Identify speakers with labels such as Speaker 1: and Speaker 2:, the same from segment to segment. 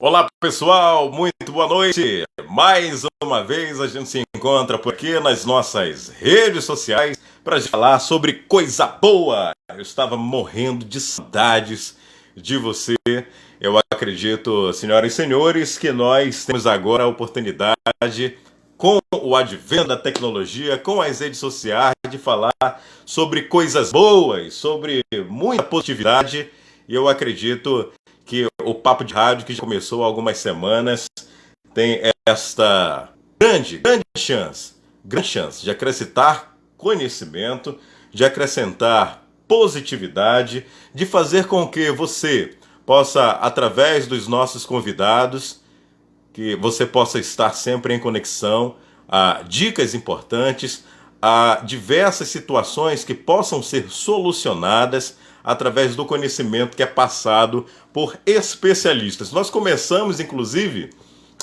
Speaker 1: Olá, pessoal, muito boa noite. Mais uma vez a gente se encontra por aqui nas nossas redes sociais para falar sobre coisa boa. Eu estava morrendo de saudades de você. Eu acredito, senhoras e senhores, que nós temos agora a oportunidade, com o advento da tecnologia, com as redes sociais, de falar sobre coisas boas, sobre muita positividade. E eu acredito que o Papo de Rádio, que já começou há algumas semanas, tem esta grande chance de acrescentar conhecimento, de acrescentar positividade, de fazer com que você possa, através dos nossos convidados, que você possa estar sempre em conexão a dicas importantes, a diversas situações que possam ser solucionadas através do conhecimento que é passado por especialistas. Nós começamos, inclusive,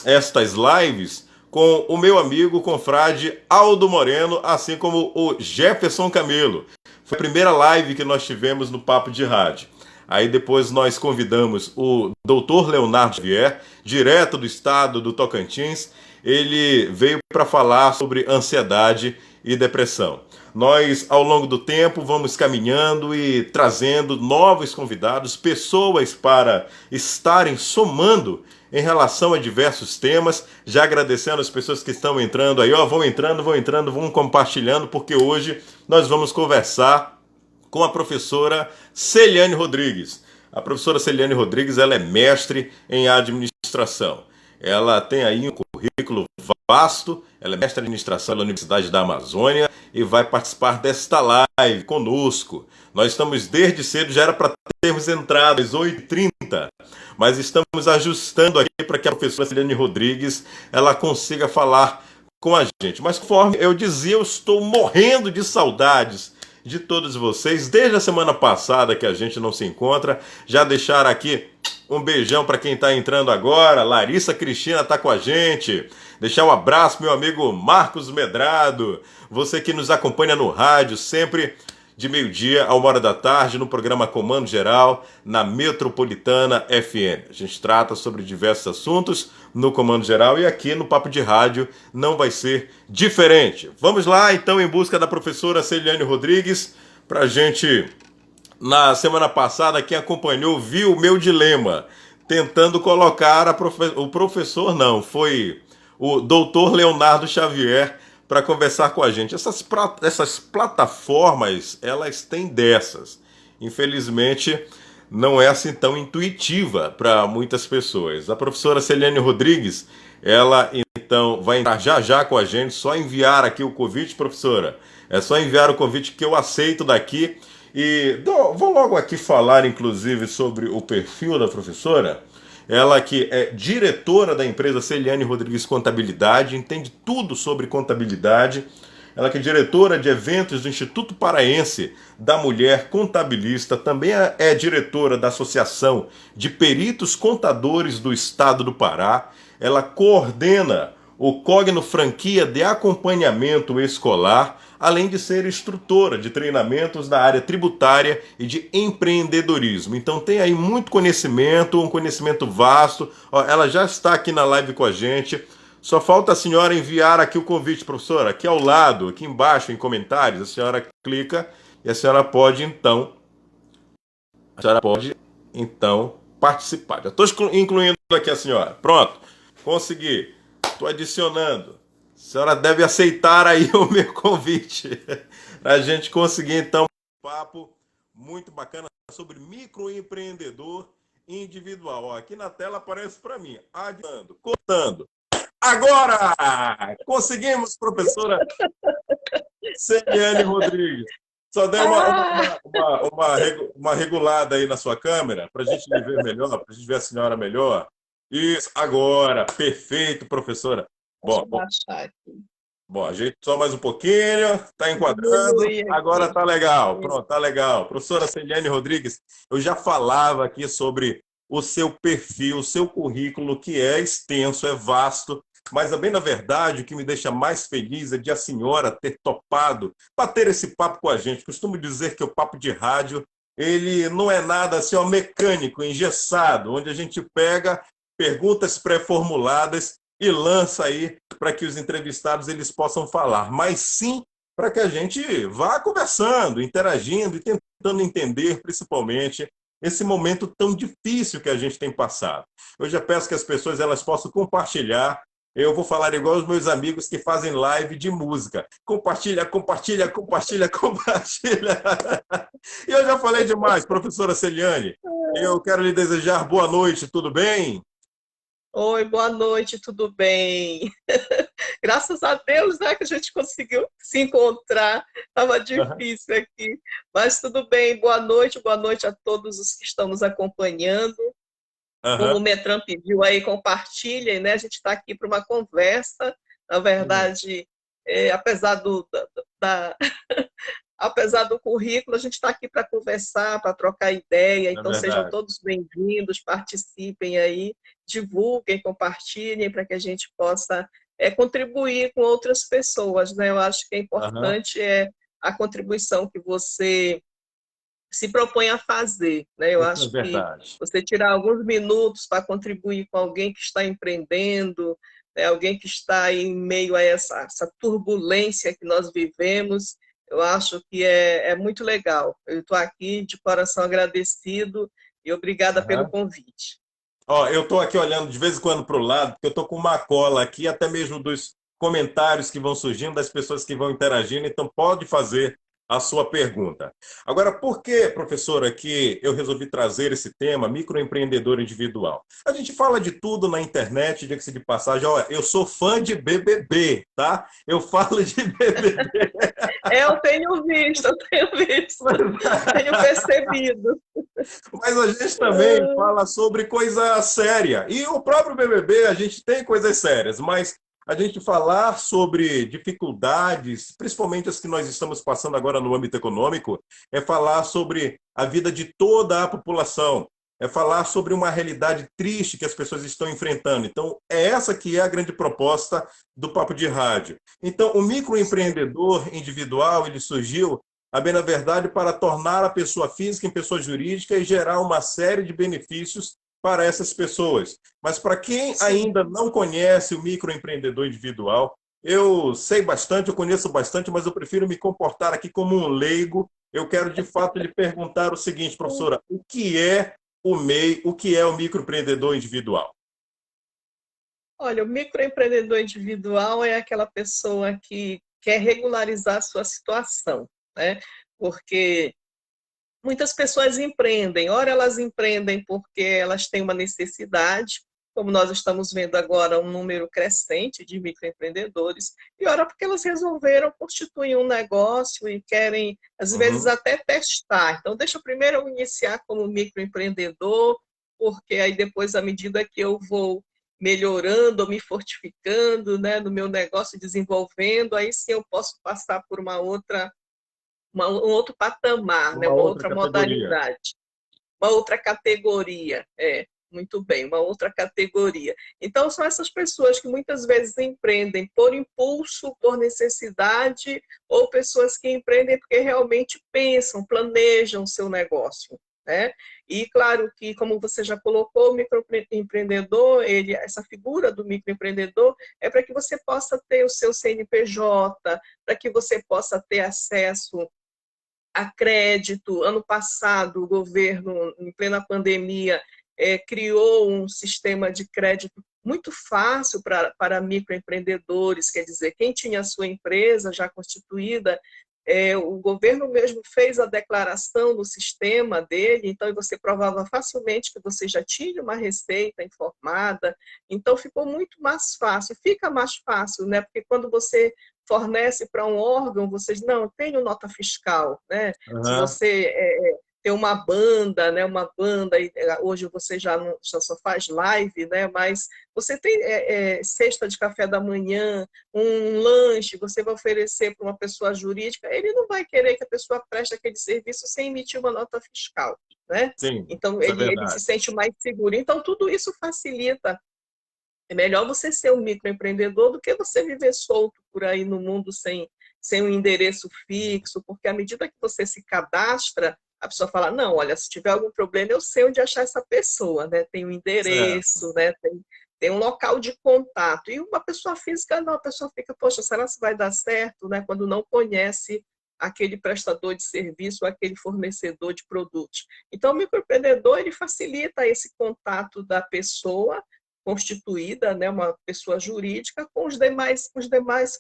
Speaker 1: estas lives com o meu amigo confrade Aldo Moreno, assim como o Jefferson Camelo. Foi a primeira live que nós tivemos no Papo de Rádio. Aí depois nós convidamos o Dr. Leonardo Xavier, direto do estado do Tocantins. Ele veio para falar sobre ansiedade e depressão. Nós, ao longo do tempo, vamos caminhando e trazendo novos convidados, pessoas para estarem somando em relação a diversos temas. Já agradecendo as pessoas que estão entrando aí, vão entrando, vão compartilhando, porque hoje nós vamos conversar com a professora Celiane Rodrigues. A professora Celiane Rodrigues, ela é mestre em administração. Ela tem aí um currículo vasto, ela é mestre em administração pela Universidade da Amazônia e vai participar desta live conosco. Nós estamos desde cedo, já era para termos entrado às 8h30, mas estamos ajustando aqui para que a professora Celiane Rodrigues ela consiga falar com a gente. Mas conforme eu dizia, eu estou morrendo de saudades de todos vocês. Desde a semana passada que a gente não se encontra, já deixaram aqui um beijão para quem está entrando agora. Larissa Cristina está com a gente. Deixar um abraço, meu amigo Marcos Medrado. Você que nos acompanha no rádio, sempre de meio-dia a 1h da tarde, no programa Comando Geral, na Metropolitana FM. A gente trata sobre diversos assuntos no Comando Geral e aqui no Papo de Rádio não vai ser diferente. Vamos lá, então, em busca da professora Celiane Rodrigues, para a gente, na semana passada, quem acompanhou viu o meu dilema, tentando colocar o professor, não, foi o doutor Leonardo Xavier, para conversar com a gente. Essas plataformas, elas têm dessas. Infelizmente, não é assim tão intuitiva para muitas pessoas. A professora Celiane Rodrigues, ela então vai entrar já com a gente. Só enviar aqui o convite, professora. É só enviar o convite que eu aceito daqui. E vou logo aqui falar, inclusive, sobre o perfil da professora. Ela que é diretora da empresa Celiane Rodrigues Contabilidade, entende tudo sobre contabilidade. Ela que é diretora de eventos do Instituto Paraense da Mulher Contabilista, também é diretora da Associação de Peritos Contadores do Estado do Pará. Ela coordena o Cogno Franquia de Acompanhamento Escolar, além de ser instrutora de treinamentos na área tributária e de empreendedorismo. Então tem aí muito conhecimento, um conhecimento vasto. Ela já está aqui na live com a gente. Só falta a senhora enviar aqui o convite, professora. Aqui ao lado, aqui embaixo, em comentários, a senhora clica e a senhora pode então participar. Já estou incluindo aqui a senhora. Pronto, consegui. Estou adicionando. A senhora deve aceitar aí o meu convite para a gente conseguir, então, um papo muito bacana sobre microempreendedor individual. Ó, aqui na tela aparece para mim. Adiantando, cortando. Agora! Conseguimos, professora Celiane Rodrigues. Só dei uma regulada aí na sua câmera para a gente lhe ver melhor, para a gente ver a senhora melhor. Isso, agora, perfeito, professora. Bom, ajeito só mais um pouquinho, tá enquadrando, agora tá legal, pronto, tá legal. Professora Celiane Rodrigues, eu já falava aqui sobre o seu perfil, o seu currículo, que é extenso, é vasto, mas, bem na verdade, o que me deixa mais feliz é de a senhora ter topado bater esse papo com a gente. Costumo dizer que o papo de rádio, ele não é nada assim, mecânico, engessado, onde a gente pega perguntas pré-formuladas e lança aí para que os entrevistados eles possam falar, mas sim para que a gente vá conversando, interagindo e tentando entender, principalmente, esse momento tão difícil que a gente tem passado. Eu já peço que as pessoas elas possam compartilhar. Eu vou falar igual os meus amigos que fazem live de música. Compartilha, compartilha, compartilha, compartilha. E eu já falei demais, professora Celiane. Eu quero lhe desejar boa noite, tudo bem?
Speaker 2: Oi, boa noite, tudo bem? Graças a Deus, né, que a gente conseguiu se encontrar. Estava
Speaker 1: Aham,
Speaker 2: difícil aqui, mas tudo bem. Boa noite a todos os que estão nos acompanhando. Como
Speaker 1: aham.
Speaker 2: o Metran pediu aí, compartilhem, né? A gente está aqui para uma conversa. Na verdade, apesar da, apesar do currículo, a gente está aqui para conversar, para trocar ideia,
Speaker 1: É
Speaker 2: então sejam
Speaker 1: verdade.
Speaker 2: todos bem-vindos, participem aí, divulguem, compartilhem, para que a gente possa contribuir com outras pessoas, né? Eu acho que é
Speaker 1: Aham.
Speaker 2: importante a contribuição que você se propõe a fazer, né? Eu
Speaker 1: Isso é
Speaker 2: acho que
Speaker 1: verdade.
Speaker 2: você tirar alguns minutos para contribuir com alguém que está empreendendo, né? Alguém que está em meio a essa turbulência que nós vivemos, eu acho que é muito legal. Eu estou aqui de coração agradecido e obrigada pelo
Speaker 1: Aham.
Speaker 2: convite.
Speaker 1: Ó, eu estou aqui olhando de vez em quando para o lado, porque eu estou com uma cola aqui, até mesmo dos comentários que vão surgindo, das pessoas que vão interagindo, então pode fazer a sua pergunta. Agora, por que, professora, que eu resolvi trazer esse tema, microempreendedor individual? A gente fala de tudo na internet, diga-se de passagem, ó, eu sou fã de BBB, tá? Eu falo de BBB.
Speaker 2: Eu tenho visto, eu tenho visto, tenho percebido.
Speaker 1: Mas a gente também fala sobre coisa séria. E o próprio BBB, a gente tem coisas sérias, mas a gente falar sobre dificuldades, principalmente as que nós estamos passando agora no âmbito econômico, é falar sobre a vida de toda a população. É falar sobre uma realidade triste que as pessoas estão enfrentando. Então, é essa que é a grande proposta do Papo de Rádio. Então, o microempreendedor individual, ele surgiu a bem na verdade, para tornar a pessoa física em pessoa jurídica e gerar uma série de benefícios para essas pessoas. Mas para quem
Speaker 2: Sim.
Speaker 1: ainda não conhece o microempreendedor individual, eu sei bastante, eu conheço bastante, mas eu prefiro me comportar aqui como um leigo. Eu quero de fato lhe perguntar o seguinte, professora, o que é o MEI, o que é o microempreendedor individual?
Speaker 2: Olha, o microempreendedor individual é aquela pessoa que quer regularizar a sua situação, né? Porque muitas pessoas empreendem, ora elas empreendem porque elas têm uma necessidade, como nós estamos vendo agora um número crescente de microempreendedores, e ora porque elas resolveram constituir um negócio e querem, às vezes,
Speaker 1: Uhum,
Speaker 2: até testar. Então, deixa eu primeiro iniciar como microempreendedor, porque aí depois, à medida que eu vou melhorando, me fortificando, né, no meu negócio, desenvolvendo, aí sim eu posso passar por um outro patamar, né?
Speaker 1: uma
Speaker 2: Uma
Speaker 1: outra
Speaker 2: outra
Speaker 1: categoria.
Speaker 2: modalidade, uma outra categoria. Muito bem, uma outra categoria. Então, são essas pessoas que muitas vezes empreendem por impulso, por necessidade, ou pessoas que empreendem porque realmente pensam, planejam o seu negócio. Né? E claro que, como você já colocou, o microempreendedor, essa figura do microempreendedor é para que você possa ter o seu CNPJ, para que você possa ter acesso a crédito. Ano passado, o governo, em plena pandemia, criou um sistema de crédito muito fácil para microempreendedores, quer dizer, quem tinha a sua empresa já constituída, o governo mesmo fez a declaração no sistema dele, então você provava facilmente que você já tinha uma receita informada, então ficou muito mais fácil, fica mais fácil, né? Porque quando você fornece para um órgão, vocês não tenho nota fiscal, né? Se
Speaker 1: Uhum.
Speaker 2: você tem uma banda, né? Uma banda hoje você já não, já só faz live, né? Mas você tem cesta de café da manhã, um lanche, você vai oferecer para uma pessoa jurídica, ele não vai querer que a pessoa preste aquele serviço sem emitir uma nota fiscal, né?
Speaker 1: Sim,
Speaker 2: Então
Speaker 1: isso é
Speaker 2: ele se
Speaker 1: verdade.
Speaker 2: sente mais seguro. Então tudo isso facilita. É melhor você ser um microempreendedor do que você viver solto por aí no mundo sem um endereço fixo, porque à medida que você se cadastra, a pessoa fala, não, olha, se tiver algum problema, eu sei onde achar essa pessoa, né? Tem um
Speaker 1: Certo.
Speaker 2: endereço, né? Tem um local de contato. E uma pessoa física, não, a pessoa fica, poxa, será que vai dar certo, né? Quando não conhece aquele prestador de serviço, aquele fornecedor de produtos. Então, o microempreendedor, ele facilita esse contato da pessoa constituída, né, uma pessoa jurídica, com os demais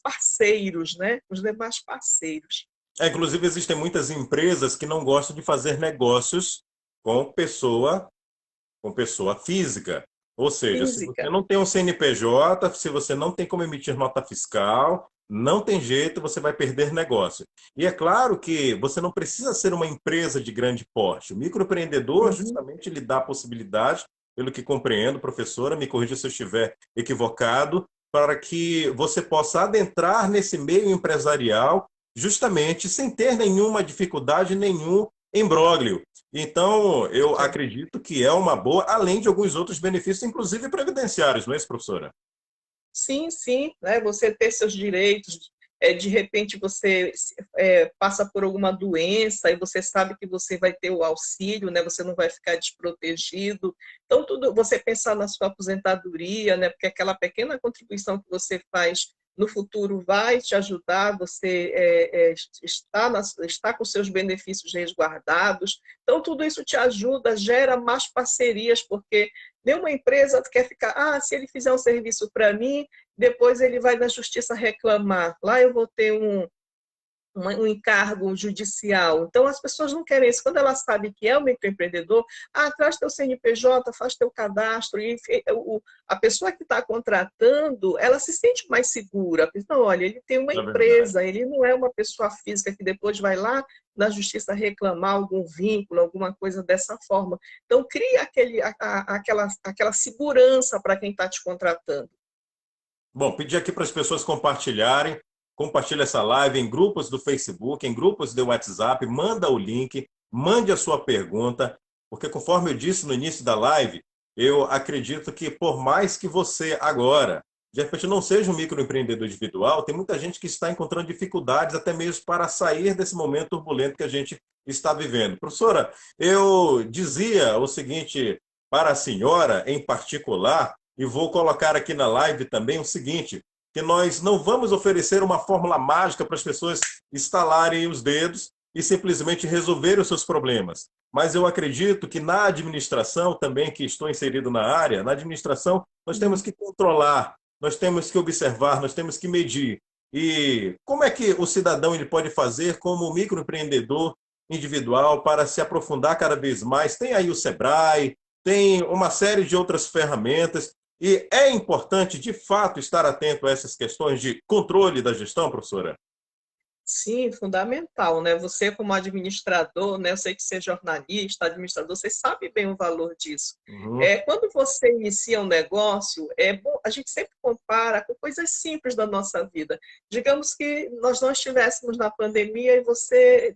Speaker 2: parceiros, né? Os demais parceiros.
Speaker 1: Inclusive, existem muitas empresas que não gostam de fazer negócios com com pessoa física. Ou seja, se você
Speaker 2: Física.
Speaker 1: não tem um CNPJ, se você não tem como emitir nota fiscal, não tem jeito, você vai perder negócio. E é claro que você não precisa ser uma empresa de grande porte. O microempreendedor,
Speaker 2: Uhum.
Speaker 1: justamente, lhe dá a possibilidade, pelo que compreendo, professora, me corrija se eu estiver equivocado, para que você possa adentrar nesse meio empresarial, justamente sem ter nenhuma dificuldade, nenhum imbróglio. Então, eu
Speaker 2: É.
Speaker 1: acredito que é uma boa, além de alguns outros benefícios, inclusive previdenciários, não é isso, professora?
Speaker 2: Sim, sim, né? Você ter seus direitos, de repente você passa por alguma doença e você sabe que você vai ter o auxílio, né? Você não vai ficar desprotegido. Então, tudo, você pensar na sua aposentadoria, né? Porque aquela pequena contribuição que você faz no futuro vai te ajudar, você está com seus benefícios resguardados. Então, tudo isso te ajuda, gera mais parcerias, porque nenhuma empresa quer ficar, se ele fizer um serviço para mim, depois ele vai na justiça reclamar. Lá eu vou ter um encargo judicial. Então, as pessoas não querem isso. Quando elas sabem que é um microempreendedor, traz teu CNPJ, faz teu cadastro. E a pessoa que está contratando, ela se sente mais segura. Então, olha, ele tem uma
Speaker 1: É verdade.
Speaker 2: empresa, ele não é uma pessoa física que depois vai lá na justiça reclamar algum vínculo, alguma coisa dessa forma. Então, cria aquela segurança para quem está te contratando.
Speaker 1: Bom, pedir aqui para as pessoas compartilharem, compartilhe essa live em grupos do Facebook, em grupos do WhatsApp, manda o link, mande a sua pergunta, porque conforme eu disse no início da live, eu acredito que por mais que você agora, de repente, não seja um microempreendedor individual, tem muita gente que está encontrando dificuldades até mesmo para sair desse momento turbulento que a gente está vivendo. Professora, eu dizia o seguinte para a senhora em particular, e vou colocar aqui na live também o seguinte, que nós não vamos oferecer uma fórmula mágica para as pessoas estalarem os dedos e simplesmente resolverem os seus problemas. Mas eu acredito que na administração também, que estou inserido na área, na administração, nós temos que controlar, nós temos que observar, nós temos que medir. E como é que o cidadão ele pode fazer como microempreendedor individual para se aprofundar cada vez mais? Tem aí o Sebrae, tem uma série de outras ferramentas e é importante, de fato, estar atento a essas questões de controle da gestão, professora?
Speaker 2: Sim, fundamental, né? Você como administrador, né? Eu sei que você é jornalista, administrador, você sabe bem o valor disso.
Speaker 1: Uhum.
Speaker 2: Quando você inicia um negócio, é bom, a gente sempre compara com coisas simples da nossa vida. Digamos que nós não estivéssemos na pandemia e você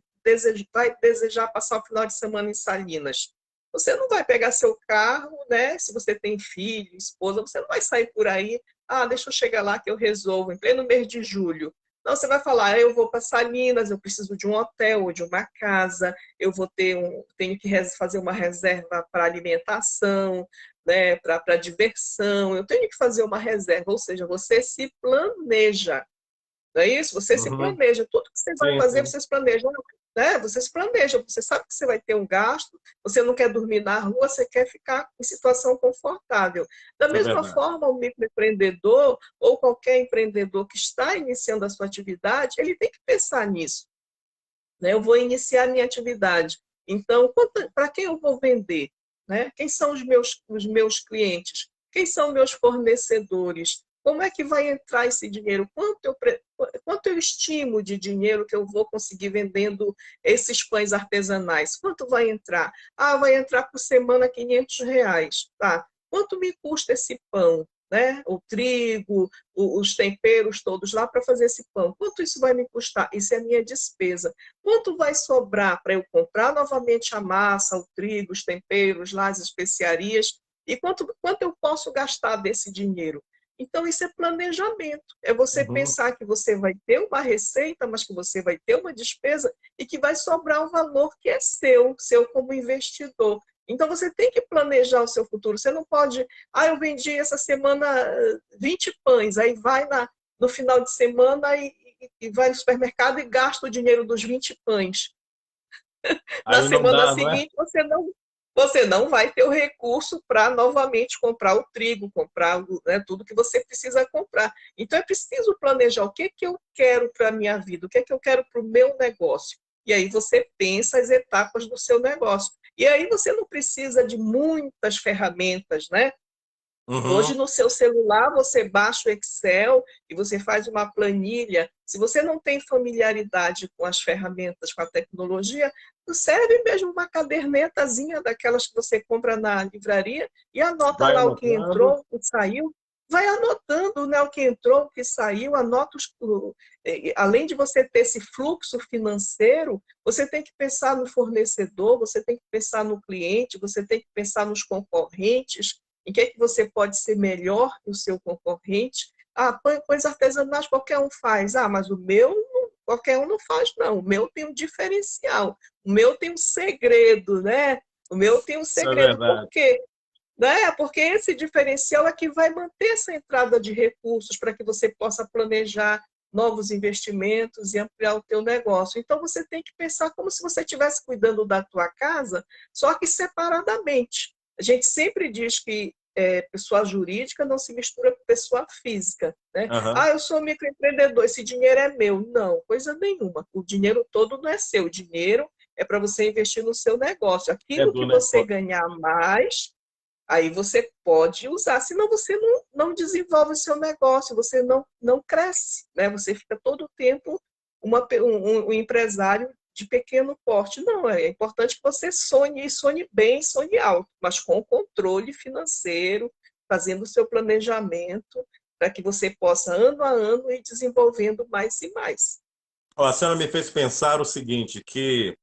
Speaker 2: vai desejar passar o final de semana em Salinas. Você não vai pegar seu carro, né? Se você tem filho, esposa, você não vai sair por aí. Deixa eu chegar lá que eu resolvo, em pleno mês de julho. Não, você vai falar, eu vou para Salinas, eu preciso de um hotel ou de uma casa, eu tenho que fazer uma reserva para alimentação, né, para diversão, eu tenho que fazer uma reserva, ou seja, você se planeja. Não é isso? Você se
Speaker 1: Uhum.
Speaker 2: planeja. Tudo que você vai
Speaker 1: Sim,
Speaker 2: fazer,
Speaker 1: sim.
Speaker 2: você se planeja. Né? Você se planeja, você sabe que você vai ter um gasto, você não quer dormir na rua, você quer ficar em situação confortável. Da
Speaker 1: É
Speaker 2: mesma
Speaker 1: verdade.
Speaker 2: forma, o microempreendedor ou qualquer empreendedor que está iniciando a sua atividade, ele tem que pensar nisso. Né? Eu vou iniciar minha atividade. Então, para quem eu vou vender? Né? Quem são os meus clientes? Quem são meus fornecedores? Como é que vai entrar esse dinheiro? Quanto eu estimo de dinheiro que eu vou conseguir vendendo esses pães artesanais? Quanto vai entrar? Vai entrar por semana R$ 500. Tá. Quanto me custa esse pão? Né? O trigo, os temperos todos lá para fazer esse pão. Quanto isso vai me custar? Isso é a minha despesa. Quanto vai sobrar para eu comprar novamente a massa, o trigo, os temperos, lá, as especiarias? E quanto eu posso gastar desse dinheiro? Então, isso é planejamento. É você
Speaker 1: Uhum.
Speaker 2: pensar que você vai ter uma receita, mas que você vai ter uma despesa e que vai sobrar um valor que é seu como investidor. Então, você tem que planejar o seu futuro. Você não pode, eu vendi essa semana 20 pães, aí vai no final de semana e vai no supermercado e gasta o dinheiro dos 20 pães. Na
Speaker 1: Aí não
Speaker 2: semana
Speaker 1: dá, não é?
Speaker 2: seguinte, você não vai ter o recurso para novamente comprar o trigo, comprar, né, tudo que você precisa comprar. Então, é preciso planejar o que, que eu quero para a minha vida, o que, que eu quero para o meu negócio. E aí você pensa as etapas do seu negócio. E aí você não precisa de muitas ferramentas, né? Hoje,
Speaker 1: Uhum.
Speaker 2: no seu celular, você baixa o Excel e você faz uma planilha. Se você não tem familiaridade com as ferramentas, com a tecnologia, serve mesmo uma cadernetazinha daquelas que você compra na livraria e anota
Speaker 1: Vai
Speaker 2: lá o que
Speaker 1: anotando.
Speaker 2: entrou, o que saiu. Vai anotando, né, o que entrou, o que saiu, anota além de você ter esse fluxo financeiro, você tem que pensar no fornecedor, você tem que pensar no cliente, você tem que pensar nos concorrentes, em que é que você pode ser melhor que o seu concorrente. Pães artesanais qualquer um faz. Mas o meu qualquer um não faz, não. O meu tem um diferencial. O meu tem um segredo, né? O meu tem um
Speaker 1: Isso é
Speaker 2: segredo. Por
Speaker 1: verdade.
Speaker 2: quê? Né? Porque esse diferencial é que vai manter essa entrada de recursos para que você possa planejar novos investimentos e ampliar o teu negócio. Então, você tem que pensar como se você estivesse cuidando da tua casa, só que separadamente. A gente sempre diz que pessoa jurídica não se mistura com pessoa física. Né?
Speaker 1: Aham.
Speaker 2: Eu sou microempreendedor, esse dinheiro é meu. Não, coisa nenhuma. O dinheiro todo não é seu. O dinheiro é para você investir no seu negócio.
Speaker 1: É
Speaker 2: Aquilo
Speaker 1: do
Speaker 2: que você
Speaker 1: negócio.
Speaker 2: ganhar mais, aí você pode usar, senão você não desenvolve o seu negócio, você não cresce, né? Você fica todo o tempo um empresário de pequeno porte. Não, é importante que você sonhe, e sonhe bem, sonhe alto, mas com controle financeiro, fazendo o seu planejamento, para que você possa, ano a ano, ir desenvolvendo mais e mais.
Speaker 1: Ó, a senhora me fez pensar o seguinte, que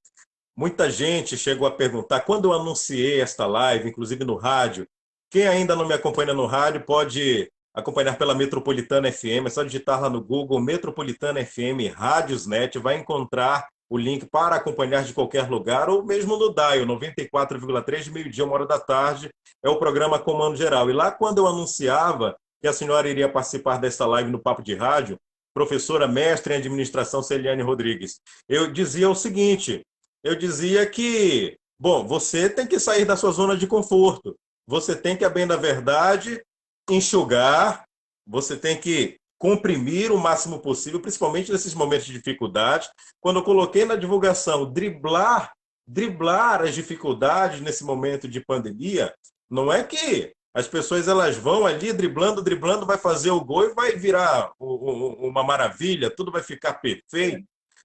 Speaker 1: muita gente chegou a perguntar, quando eu anunciei esta live, inclusive no rádio, quem ainda não me acompanha no rádio pode acompanhar pela Metropolitana FM, é só digitar lá no Google Metropolitana FM Rádiosnet, vai encontrar o link para acompanhar de qualquer lugar, ou mesmo no Dial 94,3, meio-dia, 1 hora da tarde, é o programa Comando Geral. E lá, quando eu anunciava que a senhora iria participar dessa live no Papo de Rádio, professora mestre em administração Celiane Rodrigues, eu dizia o seguinte, eu dizia que, bom, você tem que sair da sua zona de conforto. Você tem que, a bem da verdade, enxugar, você tem que comprimir o máximo possível, principalmente nesses momentos de dificuldade. Quando eu coloquei na divulgação driblar as dificuldades nesse momento de pandemia, não é que as pessoas elas vão ali driblando, driblando, vai fazer o gol e vai virar uma maravilha, tudo vai ficar perfeito,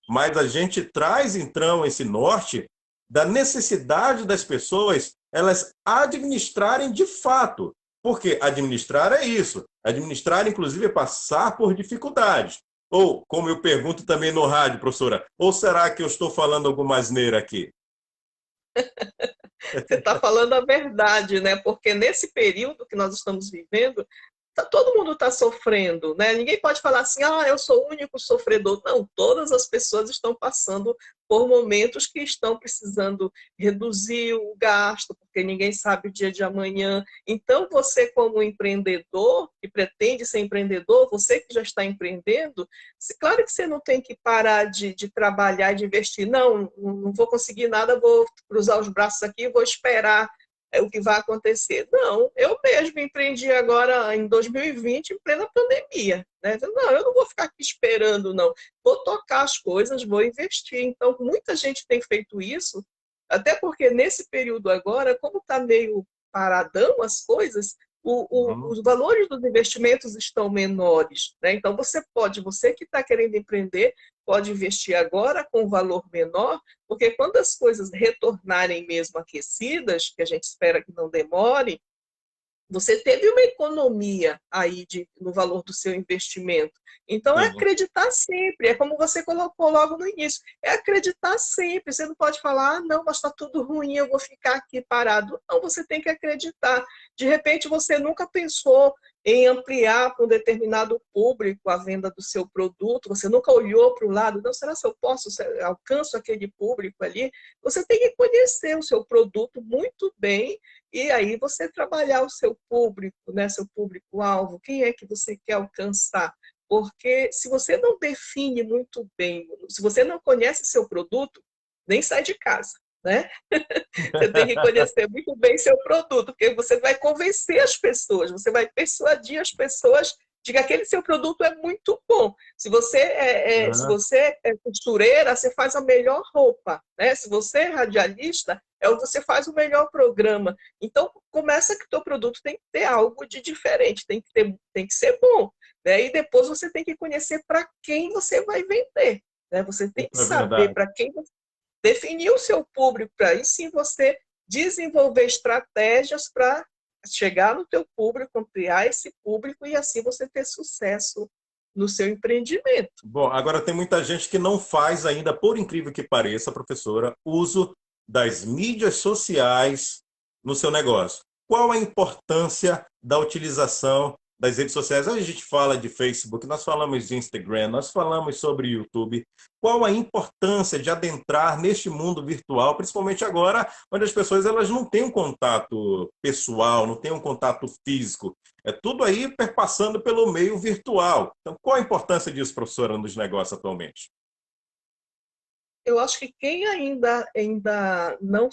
Speaker 1: mas a gente traz, então, esse norte da necessidade das pessoas elas administrarem de fato. Porque administrar é isso. Administrar, inclusive, é passar por dificuldades. Ou, como eu pergunto também no rádio, professora, ou será que eu estou falando alguma asneira aqui?
Speaker 2: Você está falando a verdade, né? Porque nesse período que nós estamos vivendo, todo mundo está sofrendo, né? Ninguém pode falar assim, eu sou o único sofredor. Não, todas as pessoas estão passando por momentos que estão precisando reduzir o gasto, porque ninguém sabe o dia de amanhã. Então, você como empreendedor, que pretende ser empreendedor, você que já está empreendendo, claro que você não tem que parar de trabalhar, de investir. Não vou conseguir nada, vou cruzar os braços aqui, vou esperar o que vai acontecer. Não, eu mesmo empreendi agora em 2020, em plena pandemia. Né? Não, eu não vou ficar aqui esperando, não. Vou tocar as coisas, vou investir. Então, muita gente tem feito isso, até porque nesse período agora, como está meio paradão as coisas,
Speaker 1: Uhum.
Speaker 2: os valores dos investimentos estão menores. Né? Então, você que está querendo empreender, pode investir agora com um valor menor, porque quando as coisas retornarem mesmo aquecidas, que a gente espera que não demore, você teve uma economia aí no valor do seu investimento. Então, é
Speaker 1: Sim.
Speaker 2: acreditar sempre. É como você colocou logo no início. É acreditar sempre. Você não pode falar, não, mas está tudo ruim, eu vou ficar aqui parado. Não, você tem que acreditar. De repente, você nunca pensou em ampliar para um determinado público a venda do seu produto, você nunca olhou para o lado, não, será que eu posso, se eu alcanço aquele público ali? Você tem que conhecer o seu produto muito bem e aí você trabalhar o seu público, né, seu público-alvo, quem é que você quer alcançar? Porque se você não define muito bem, se você não conhece seu produto, nem sai de casa, né? Você tem que conhecer muito bem seu produto, porque você vai convencer as pessoas, você vai persuadir as pessoas de que aquele seu produto é muito bom. Se
Speaker 1: Aham,
Speaker 2: você é costureira, você faz a melhor roupa, né? Se você é radialista, você faz o melhor programa. Então, começa que o teu produto tem que ter algo de diferente, tem que ser bom, né? E depois você tem que conhecer para quem você vai vender, né? Você tem
Speaker 1: isso
Speaker 2: que
Speaker 1: é
Speaker 2: saber
Speaker 1: verdade.
Speaker 2: para quem você definir o seu público, para aí sim você desenvolver estratégias para chegar no teu público, ampliar esse público e assim você ter sucesso no seu empreendimento.
Speaker 1: Bom, agora tem muita gente que não faz ainda, por incrível que pareça, professora, uso das mídias sociais no seu negócio. Qual a importância da utilização das redes sociais? A gente fala de Facebook, nós falamos de Instagram, nós falamos sobre YouTube. Qual a importância de adentrar neste mundo virtual, principalmente agora, onde as pessoas elas não têm um contato pessoal, não têm um contato físico? É tudo aí perpassando pelo meio virtual. Então, qual a importância disso, professora, nos negócios atualmente?
Speaker 2: Eu acho que quem ainda não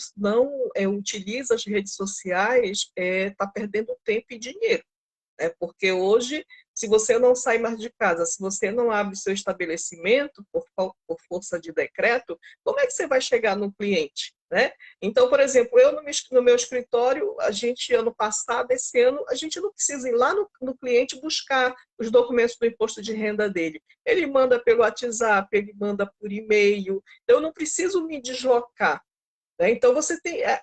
Speaker 2: utiliza as redes sociais está perdendo tempo e dinheiro. Porque hoje, se você não sai mais de casa, se você não abre seu estabelecimento por força de decreto, como é que você vai chegar no cliente? Né? Então, por exemplo, eu no meu escritório, ano passado, esse ano, a gente não precisa ir lá no cliente buscar os documentos do imposto de renda dele. Ele manda pelo WhatsApp, ele manda por e-mail, então eu não preciso me deslocar. Né? Então,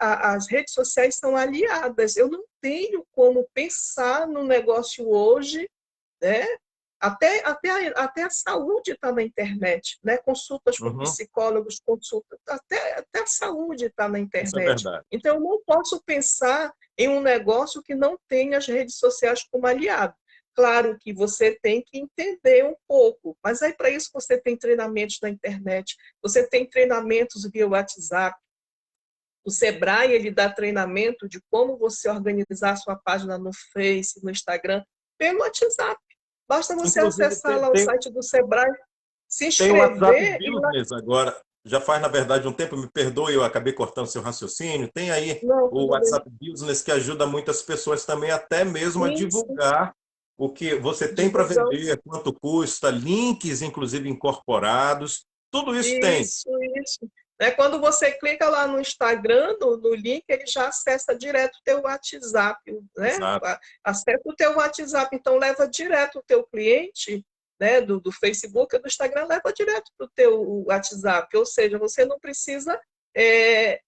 Speaker 2: as redes sociais são aliadas. Eu não tenho como pensar no negócio hoje, né? Até a saúde está na internet, né? Consultas com
Speaker 1: Uhum,
Speaker 2: psicólogos, consultas, até a saúde está na
Speaker 1: isso é
Speaker 2: internet.
Speaker 1: verdade.
Speaker 2: Então, eu não posso pensar em um negócio que não tenha as redes sociais como aliado. Claro que você tem que entender um pouco, mas aí para isso você tem treinamentos na internet, você tem treinamentos via WhatsApp. O Sebrae ele dá treinamento de como você organizar a sua página no Face, no Instagram, pelo WhatsApp. Basta você
Speaker 1: Inclusive,
Speaker 2: acessar lá o site do Sebrae, se
Speaker 1: tem o WhatsApp
Speaker 2: inscrever e lá.
Speaker 1: Business agora. Já faz, na verdade, um tempo, me perdoe, eu acabei cortando seu raciocínio. Tem aí
Speaker 2: Não,
Speaker 1: o
Speaker 2: tudo bem.
Speaker 1: WhatsApp Business que ajuda muitas pessoas também, até mesmo a
Speaker 2: Isso,
Speaker 1: divulgar o que você tem para
Speaker 2: divulgando.
Speaker 1: vender, quanto custa, links, inclusive, incorporados. Tudo isso tem.
Speaker 2: Isso. Quando você clica lá no Instagram, no link, ele já acessa direto o teu WhatsApp, né?
Speaker 1: Exato.
Speaker 2: Acessa o teu WhatsApp, então leva direto o teu cliente, né, do Facebook ou do Instagram, leva direto para o teu WhatsApp, ou seja, você não precisa é,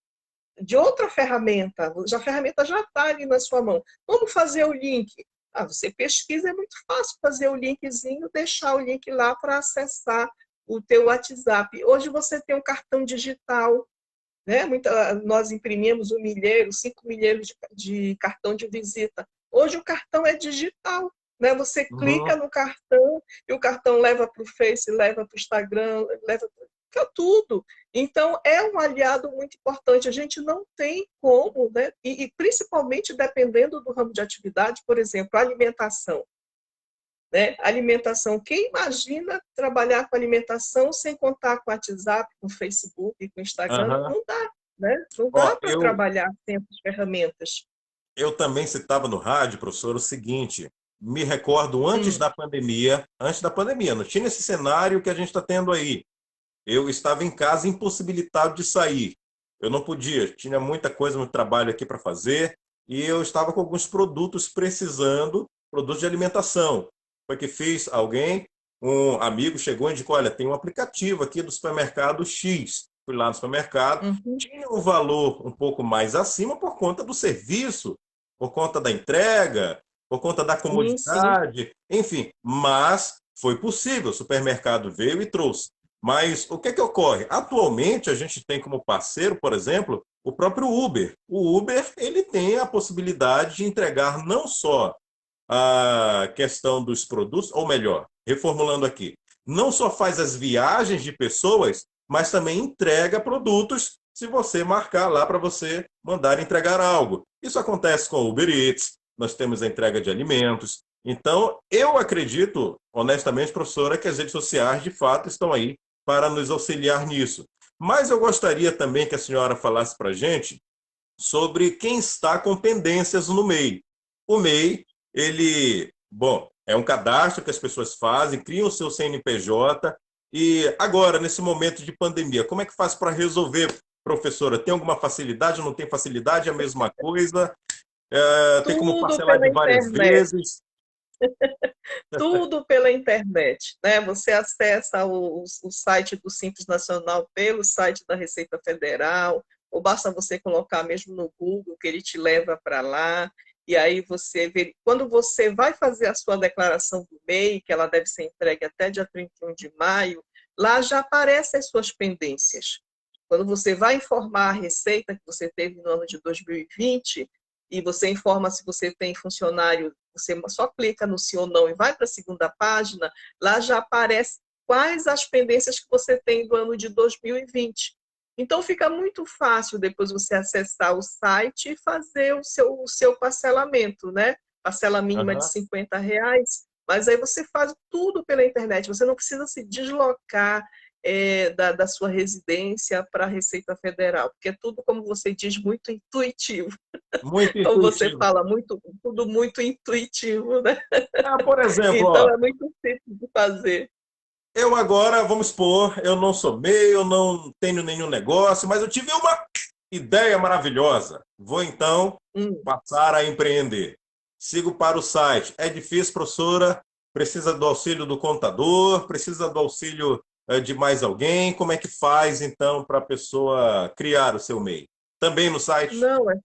Speaker 2: de outra ferramenta, a ferramenta já está ali na sua mão. Como fazer o link? Você pesquisa, é muito fácil fazer o linkzinho, deixar o link lá para acessar o teu WhatsApp. Hoje você tem um cartão digital, né? Nós imprimimos 1 milheiro, 5 milheiros de cartão de visita. Hoje o cartão é digital. Né? Você clica
Speaker 1: Uhum.
Speaker 2: no cartão e o cartão leva para o Face, leva para o Instagram, leva para tudo. Então, é um aliado muito importante. A gente não tem como, né? E principalmente dependendo do ramo de atividade, por exemplo, alimentação. Né? Alimentação. Quem imagina trabalhar com alimentação sem contar com o WhatsApp, com o Facebook, com o Instagram?
Speaker 1: Aham.
Speaker 2: Não dá. Né? Não dá
Speaker 1: Ó,
Speaker 2: para trabalhar sem essas ferramentas.
Speaker 1: eu também citava no rádio, professor, o seguinte: me recordo
Speaker 2: Hum,
Speaker 1: antes da pandemia, não tinha esse cenário que a gente está tendo aí. Eu estava em casa impossibilitado de sair. Eu não podia, tinha muita coisa no trabalho aqui para fazer e eu estava com alguns produtos precisando, produtos de alimentação. Foi que fiz alguém, um amigo chegou e indicou, olha, tem um aplicativo aqui do supermercado X. Fui lá no supermercado,
Speaker 2: uhum,
Speaker 1: tinha um valor um pouco mais acima por conta do serviço, por conta da entrega, por conta da
Speaker 2: sim.
Speaker 1: comodidade, enfim, mas foi possível. O supermercado veio e trouxe. Mas o que é que ocorre? Atualmente, a gente tem como parceiro, por exemplo, o próprio Uber. O Uber ele tem a possibilidade de entregar não só a questão dos produtos, ou melhor, reformulando aqui, não só faz as viagens de pessoas, mas também entrega produtos se você marcar lá para você mandar entregar algo. Isso acontece com o Uber Eats, nós temos a entrega de alimentos. Então, eu acredito, honestamente, professora, que as redes sociais, de fato, estão aí para nos auxiliar nisso. Mas eu gostaria também que a senhora falasse para a gente sobre quem está com pendências no MEI. O MEI, ele, bom, é um cadastro que as pessoas fazem, criam o seu CNPJ, e agora, nesse momento de pandemia, como é que faz para resolver, professora? Tem alguma facilidade, não tem facilidade? É a mesma coisa? Tem como
Speaker 2: Tudo
Speaker 1: parcelar
Speaker 2: pela
Speaker 1: de várias
Speaker 2: internet.
Speaker 1: vezes?
Speaker 2: Tudo pela internet, né? Você acessa o site do Simples Nacional pelo site da Receita Federal, ou basta você colocar mesmo no Google que ele te leva para lá, e aí você vê, quando você vai fazer a sua declaração do MEI, que ela deve ser entregue até dia 31 de maio, lá já aparecem as suas pendências. Quando você vai informar a receita que você teve no ano de 2020, e você informa se você tem funcionário, você só clica no sim ou não e vai para a segunda página, lá já aparece quais as pendências que você tem do ano de 2020. Então fica muito fácil depois você acessar o site e fazer o seu parcelamento, né? Parcela mínima de
Speaker 1: Aham.
Speaker 2: R$ 50, mas aí você faz tudo pela internet, você não precisa se deslocar da sua residência para a Receita Federal, porque é tudo, como você diz, muito intuitivo.
Speaker 1: Muito
Speaker 2: Como você
Speaker 1: intuitivo.
Speaker 2: fala, tudo muito intuitivo, né?
Speaker 1: Por exemplo,
Speaker 2: Então
Speaker 1: ó,
Speaker 2: é muito simples de fazer.
Speaker 1: eu agora, vamos supor, eu não sou MEI, eu não tenho nenhum negócio, mas eu tive uma ideia maravilhosa. Vou então
Speaker 2: Hum.
Speaker 1: passar a empreender. Sigo para o site. É difícil, professora? Precisa do auxílio do contador? Precisa do auxílio de mais alguém? Como é que faz então para a pessoa criar o seu MEI? Também no site?
Speaker 2: Não, é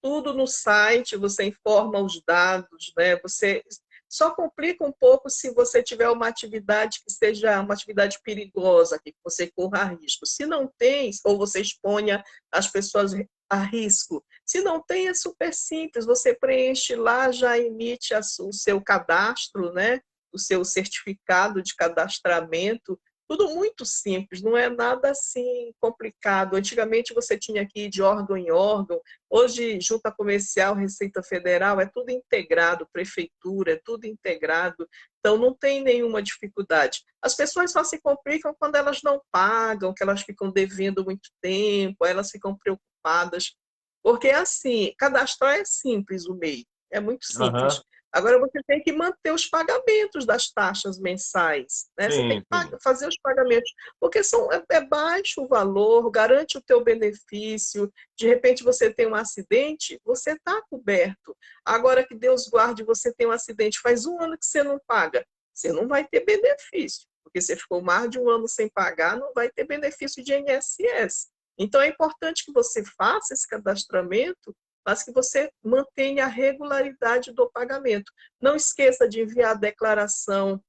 Speaker 2: tudo no site, você informa os dados, né? Você só complica um pouco se você tiver uma atividade que seja uma atividade perigosa, que você corra risco. Se não tem, ou você exponha as pessoas a risco. Se não tem, é super simples. Você preenche lá, já emite o seu cadastro, né? O seu certificado de cadastramento. Tudo muito simples, não é nada assim complicado. Antigamente você tinha que ir de órgão em órgão. Hoje, junta comercial, Receita Federal, é tudo integrado, prefeitura, é tudo integrado, então não tem nenhuma dificuldade. As pessoas só se complicam quando elas não pagam, que elas ficam devendo muito tempo, elas ficam preocupadas, porque assim, cadastrar é simples o MEI, é muito
Speaker 1: Aham.
Speaker 2: simples. Agora você tem que manter os pagamentos das taxas mensais, né? Você tem
Speaker 1: Sim,
Speaker 2: que
Speaker 1: sim.
Speaker 2: fazer os pagamentos, porque é baixo o valor, garante o teu benefício, de repente você tem um acidente, você está coberto. Agora que Deus guarde, você tem um acidente, faz um ano que você não paga, você não vai ter benefício, porque você ficou mais de um ano sem pagar, não vai ter benefício de INSS. Então é importante que você faça esse cadastramento, mas que você mantenha a regularidade do pagamento. Não esqueça de enviar a declaração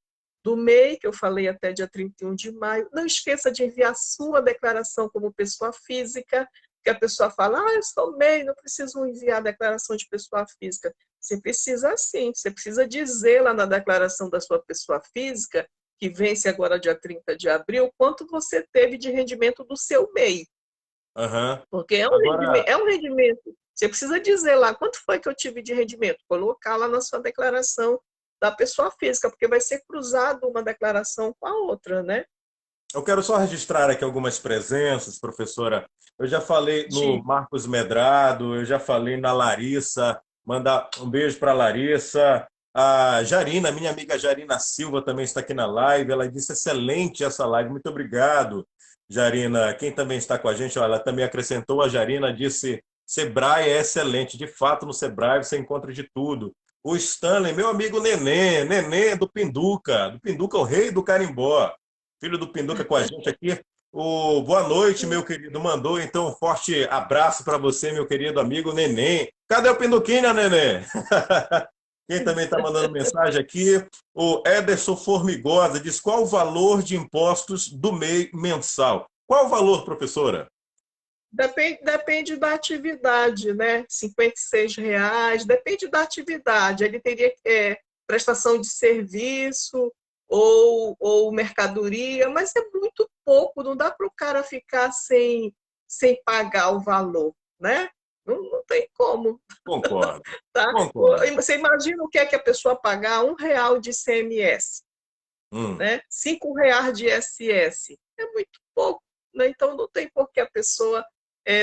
Speaker 2: do MEI, que eu falei até dia 31 de maio. Não esqueça de enviar a sua declaração como pessoa física, que a pessoa fala, eu sou MEI, não preciso enviar a declaração de pessoa física. Você precisa sim, você precisa dizer lá na declaração da sua pessoa física, que vence agora dia 30 de abril, quanto você teve de rendimento do seu MEI.
Speaker 1: Aham.
Speaker 2: Porque
Speaker 1: Agora,
Speaker 2: é um rendimento. Você precisa dizer lá quanto foi que eu tive de rendimento, colocar lá na sua declaração da pessoa física, porque vai ser cruzado uma declaração com a outra, né?
Speaker 1: eu quero só registrar aqui algumas presenças, professora. Eu já falei no
Speaker 2: Diga.
Speaker 1: Marcos Medrado, eu já falei na Larissa, mandar um beijo para a Larissa. A Jarina, minha amiga Jarina Silva também está aqui na live. Ela disse excelente essa live, muito obrigado, Jarina. Quem também está com a gente, ó, ela também acrescentou, a Jarina disse: Sebrae é excelente, de fato no Sebrae você encontra de tudo. O Stanley, meu amigo Nenê, Nenê do Pinduca, o rei do carimbó filho do Pinduca com a gente aqui. O boa noite, meu querido. Mandou então um forte abraço para você, meu querido amigo Neném. Cadê o Pinduquinha, Neném? Quem também está mandando mensagem aqui? O Ederson Formigosa diz: qual o valor de impostos do MEI mensal? Qual o valor, professora?
Speaker 2: Depende da atividade, né? R$ 56, depende da atividade. Ele teria prestação de serviço ou mercadoria, mas é muito pouco, não dá para o cara ficar sem pagar o valor, né? Não tem como,
Speaker 1: Concordo,
Speaker 2: tá?
Speaker 1: concordo.
Speaker 2: Você imagina o que é que a pessoa pagar R$ 1 de ICMS,
Speaker 1: Hum.
Speaker 2: né? R$ 5 de ISS. É muito pouco, né? Então não tem por que a pessoa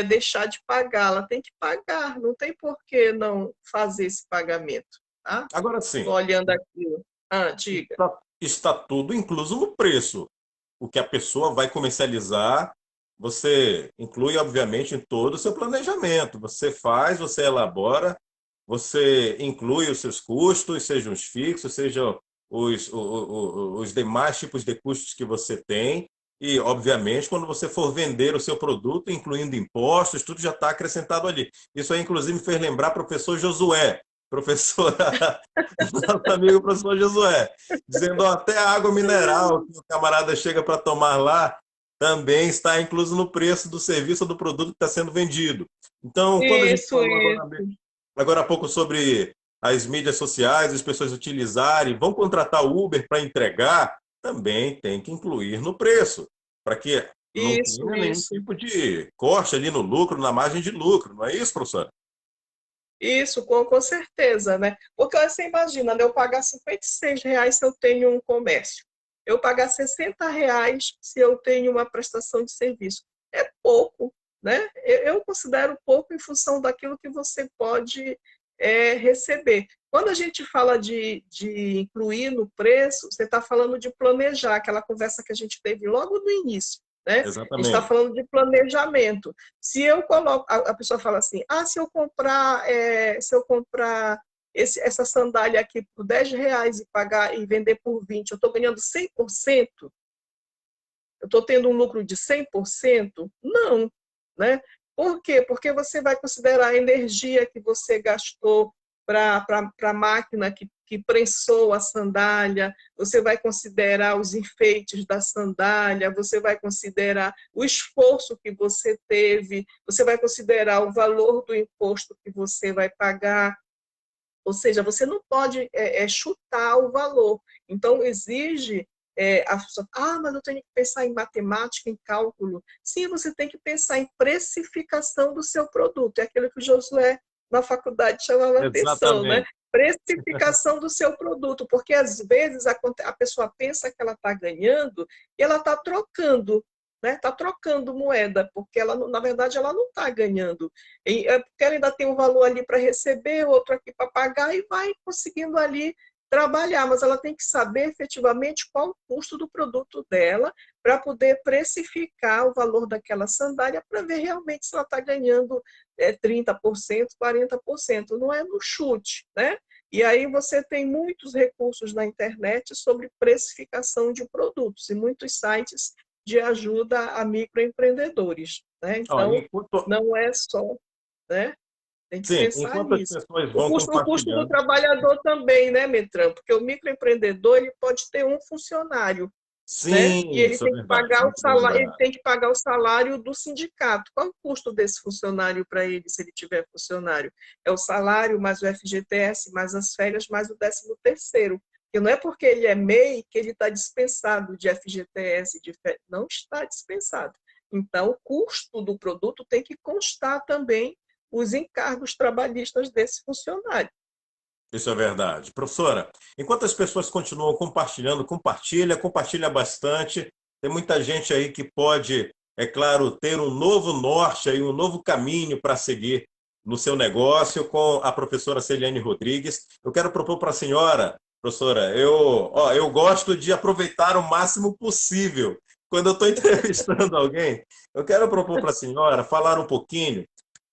Speaker 2: deixar de pagar, ela tem que pagar, não tem por que não fazer esse pagamento, tá?
Speaker 1: Agora
Speaker 2: Estou
Speaker 1: sim,
Speaker 2: olhando aqui. Diga.
Speaker 1: está tudo incluso no preço. O que a pessoa vai comercializar, você inclui, obviamente, em todo o seu planejamento. Você faz, você elabora, você inclui os seus custos, sejam os fixos, sejam os demais tipos de custos que você tem. E, obviamente, quando você for vender o seu produto, incluindo impostos, tudo já está acrescentado ali. Isso aí, inclusive, me fez lembrar o professor Josué, professor, nosso amigo professor Josué, dizendo ó, até a água mineral que o camarada chega para tomar lá também está incluso no preço do serviço ou do produto que está sendo vendido. Então, quando a gente
Speaker 2: Isso,
Speaker 1: falou
Speaker 2: isso.
Speaker 1: agora há pouco sobre as mídias sociais, as pessoas utilizarem, vão contratar o Uber para entregar, também tem que incluir no preço, para que não
Speaker 2: Isso,
Speaker 1: tenha nenhum
Speaker 2: isso.
Speaker 1: tipo de corte ali no lucro, na margem de lucro, não é isso, professor?
Speaker 2: Isso, com certeza, né? Porque você imagina, né, eu pagar R$ 56 se eu tenho um comércio, eu pagar R$ 60 se eu tenho uma prestação de serviço. É pouco, né? Eu considero pouco em função daquilo que você pode receber. Quando a gente fala de incluir no preço, você está falando de planejar, aquela conversa que a gente teve logo no início, né? A gente está
Speaker 1: Exatamente.
Speaker 2: falando de planejamento. Se eu coloco, a pessoa fala assim, se eu comprar essa sandália aqui por R$ 10 e pagar e vender por 20, eu estou ganhando 100%? Eu estou tendo um lucro de 100%? Não, né? Por quê? Porque você vai considerar a energia que você gastou para a máquina que prensou a sandália, você vai considerar os enfeites da sandália, você vai considerar o esforço que você teve, você vai considerar o valor do imposto que você vai pagar, ou seja, você não pode chutar o valor. Então, exige a pessoa, mas eu tenho que pensar em matemática, em cálculo. Sim, você tem que pensar em precificação do seu produto. É aquilo que o Josué, na faculdade, chamava atenção, né?
Speaker 1: Exatamente.
Speaker 2: Precificação do seu produto, porque às vezes a pessoa pensa que ela está ganhando e ela está trocando, né? Está trocando moeda, porque ela, na verdade, ela não está ganhando. Porque ela ainda tem um valor ali para receber, outro aqui para pagar, e vai conseguindo ali trabalhar, mas ela tem que saber efetivamente qual o custo do produto dela para poder precificar o valor daquela sandália para ver realmente se ela está ganhando 30%, 40%. Não é no chute, né? E aí você tem muitos recursos na internet sobre precificação de produtos e muitos sites de ajuda a microempreendedores, né?
Speaker 1: Ó,
Speaker 2: Então,
Speaker 1: enquanto,
Speaker 2: não é só, né? Tem que
Speaker 1: sim,
Speaker 2: pensar
Speaker 1: enquanto as
Speaker 2: nisso.
Speaker 1: pessoas
Speaker 2: O
Speaker 1: vão
Speaker 2: custo, o custo do
Speaker 1: compartilhando.
Speaker 2: trabalhador também, né, Metran? Porque o microempreendedor ele pode ter um funcionário, né? E
Speaker 1: Sim,
Speaker 2: ele
Speaker 1: isso é
Speaker 2: tem que
Speaker 1: verdade,
Speaker 2: pagar o
Speaker 1: muito bem
Speaker 2: salário, ele
Speaker 1: lembrado.
Speaker 2: tem que pagar o salário do sindicato. Qual é o custo desse funcionário para ele, se ele tiver funcionário? É o salário mais o FGTS, mais as férias, mais o 13º. Que não é porque ele é MEI que ele está dispensado de FGTS, de férias. Não está dispensado. Então, o custo do produto tem que constar também os encargos trabalhistas desse funcionário.
Speaker 1: Isso é verdade. Professora, enquanto as pessoas continuam compartilhando, compartilha bastante. Tem muita gente aí que pode, é claro, ter um novo norte aí, um novo caminho para seguir no seu negócio com a professora Celiane Rodrigues. Eu quero propor para a senhora, professora, eu gosto de aproveitar o máximo possível. Quando eu estou entrevistando alguém, eu quero propor para a senhora falar um pouquinho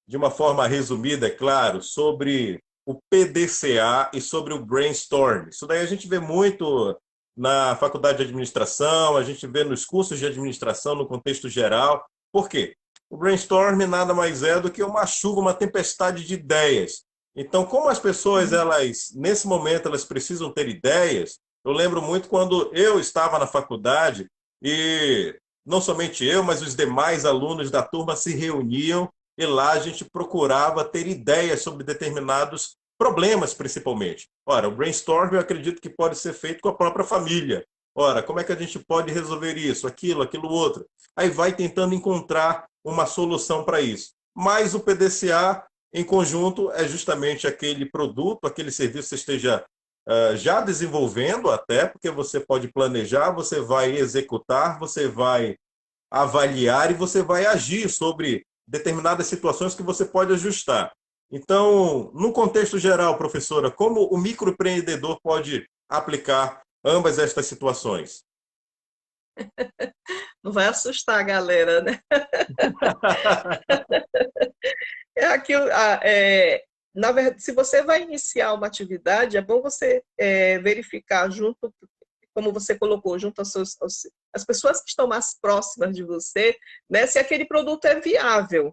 Speaker 1: de uma forma resumida, é claro, sobre o PDCA e sobre o brainstorm. Isso daí a gente vê muito na faculdade de administração, a gente vê nos cursos de administração no contexto geral. Por quê? O brainstorm nada mais é do que uma chuva, uma tempestade de ideias. Então, como as pessoas, elas nesse momento, elas precisam ter ideias, eu lembro muito quando eu estava na faculdade e não somente eu, mas os demais alunos da turma se reuniam e lá a gente procurava ter ideias sobre determinados problemas, principalmente. Ora, o brainstorm eu acredito que pode ser feito com a própria família. Ora, como é que a gente pode resolver isso, aquilo outro? Aí vai tentando encontrar uma solução para isso. Mas o PDCA, em conjunto, é justamente aquele produto, aquele serviço que você esteja já desenvolvendo até, porque você pode planejar, você vai executar, você vai avaliar e você vai agir sobre determinadas situações que você pode ajustar. Então, no contexto geral, professora, como o microempreendedor pode aplicar ambas estas situações?
Speaker 2: Não vai assustar a galera, né? É aquilo, na verdade, se você vai iniciar uma atividade, é bom você verificar junto, como você colocou, junto às pessoas que estão mais próximas de você, né, se aquele produto é viável,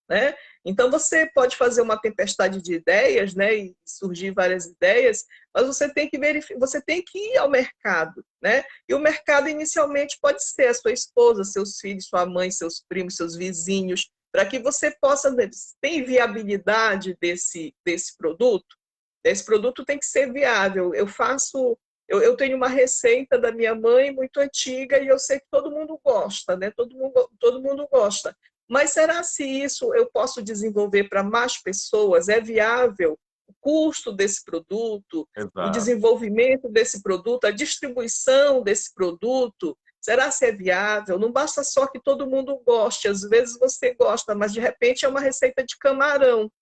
Speaker 2: né? Então você pode fazer uma tempestade de ideias, né, e surgir várias ideias, mas você tem que verificar, você tem que ir ao mercado, né? E o mercado inicialmente pode ser a sua esposa, seus filhos, sua mãe, seus primos, seus vizinhos, para que você possa ter viabilidade desse produto. Esse produto tem que ser viável. Eu tenho uma receita da minha mãe muito antiga e eu sei que todo mundo gosta, né? Todo mundo gosta. Mas será se isso eu posso desenvolver para mais pessoas? É viável o custo desse produto, o
Speaker 1: Exato.
Speaker 2: desenvolvimento desse produto, a distribuição desse produto? Será se é viável? Não basta só que todo mundo goste. Às vezes você gosta, mas de repente é uma receita de camarão,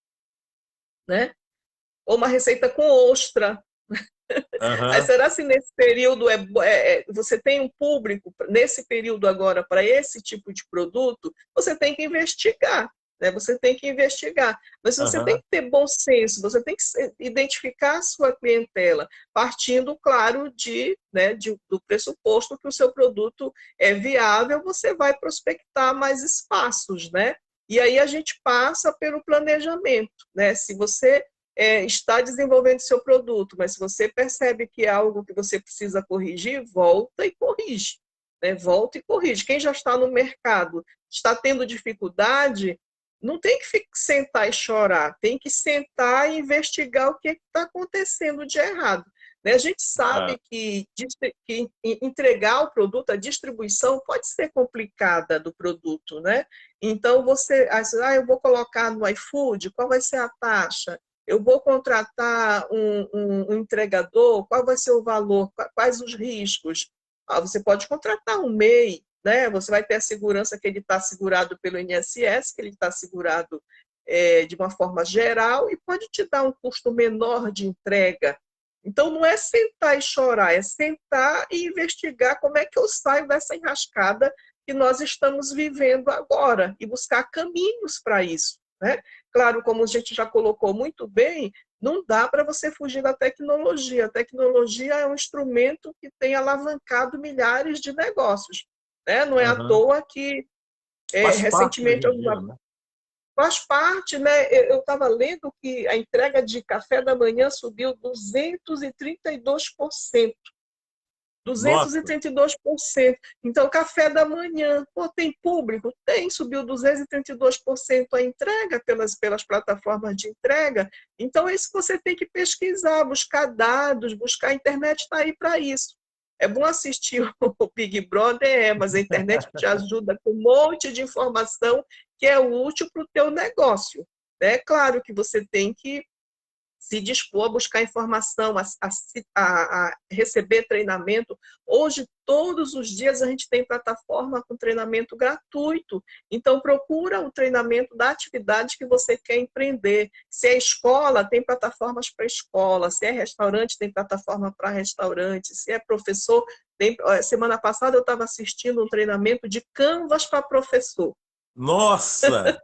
Speaker 2: né? Ou uma receita com ostra. Aí
Speaker 1: Uhum,
Speaker 2: será se nesse período você tem um público nesse período agora para esse tipo de produto? Você tem que investigar, né? Você tem que investigar, mas você tem
Speaker 1: uhum,
Speaker 2: que ter bom senso, você tem que identificar a sua clientela, partindo, claro, do pressuposto que o seu produto é viável, você vai prospectar mais espaços, né? E aí a gente passa pelo planejamento, né? Se você está desenvolvendo seu produto, mas se você percebe que é algo que você precisa corrigir, volta e corrige. Né? Volta e corrige. Quem já está no mercado, está tendo dificuldade, não tem que sentar e chorar, tem que sentar e investigar o que está acontecendo de errado. Né? A gente sabe
Speaker 1: exato.
Speaker 2: que entregar o produto, a distribuição pode ser complicada do produto, né? Então eu vou colocar no iFood, qual vai ser a taxa? Eu vou contratar um entregador, qual vai ser o valor, quais os riscos? Você pode contratar um MEI, né? Você vai ter a segurança que ele está segurado pelo INSS, que ele está segurado de uma forma geral e pode te dar um custo menor de entrega. Então, não é sentar e chorar, é sentar e investigar como é que eu saio dessa enrascada que nós estamos vivendo agora e buscar caminhos para isso, né? Claro, como a gente já colocou muito bem, não dá para você fugir da tecnologia. A tecnologia é um instrumento que tem alavancado milhares de negócios. Né? Não é à
Speaker 1: Uhum.
Speaker 2: toa que,
Speaker 1: Faz parte hoje
Speaker 2: recentemente,
Speaker 1: em dia, né?
Speaker 2: faz parte, né? Eu estava lendo que a entrega de café da manhã subiu 232%.
Speaker 1: Nossa,
Speaker 2: 232%. Então, café da manhã, pô, tem público? Tem, subiu 232% a entrega pelas plataformas de entrega. Então, é isso que você tem que pesquisar, buscar dados, buscar a internet está aí para isso. É bom assistir o Big Brother, mas a internet te ajuda com um monte de informação que é útil para o teu negócio. É claro que você tem que se dispor a buscar informação, a receber treinamento. Hoje, todos os dias, a gente tem plataforma com treinamento gratuito. Então, procura o treinamento da atividade que você quer empreender. Se é escola, tem plataformas para escola. Se é restaurante, tem plataforma para restaurante. Se é professor, semana passada eu estava assistindo um treinamento de Canvas para professor.
Speaker 1: nossa!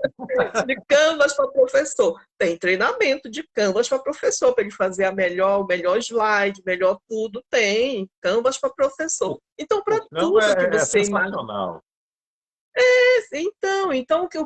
Speaker 2: De Canvas para professor. Tem treinamento de Canvas para professor, para ele fazer o melhor slide, melhor tudo. Tem Canvas para professor. Então,
Speaker 1: O
Speaker 2: para
Speaker 1: Canva
Speaker 2: tudo que
Speaker 1: é
Speaker 2: você imagina.
Speaker 1: sensacional.
Speaker 2: Então o que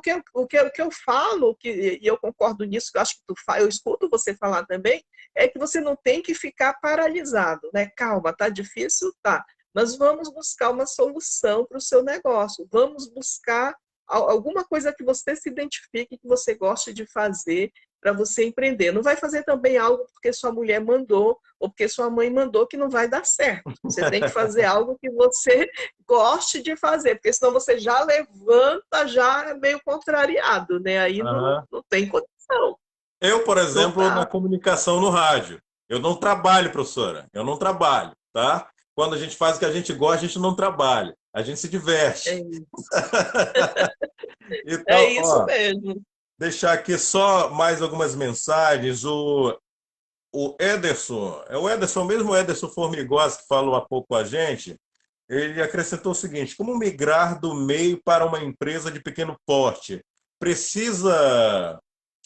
Speaker 2: eu falo, e eu concordo nisso, que eu acho que tu fala, eu escuto você falar também, é que você não tem que ficar paralisado, né? Calma, tá difícil, tá. mas vamos buscar uma solução para o seu negócio, vamos buscar alguma coisa que você se identifique, que você goste de fazer para você empreender. Não vai fazer também algo porque sua mulher mandou ou porque sua mãe mandou que não vai dar certo. Você tem que fazer algo que você goste de fazer, porque senão você já levanta já meio contrariado, né? Aí
Speaker 1: Aham.
Speaker 2: não tem condição.
Speaker 1: Eu, por
Speaker 2: Não
Speaker 1: exemplo, na
Speaker 2: dá.
Speaker 1: comunicação no rádio, eu não trabalho, professora. Eu não trabalho, tá? Quando a gente faz o que a gente gosta, a gente não trabalha. A gente se diverte.
Speaker 2: É, é
Speaker 1: Então,
Speaker 2: isso
Speaker 1: ó,
Speaker 2: mesmo.
Speaker 1: deixar aqui só mais algumas mensagens. O Ederson, é o Ederson mesmo, o Ederson Formigós, que falou há pouco com a gente, ele acrescentou o seguinte: como migrar do MEI para uma empresa de pequeno porte? Precisa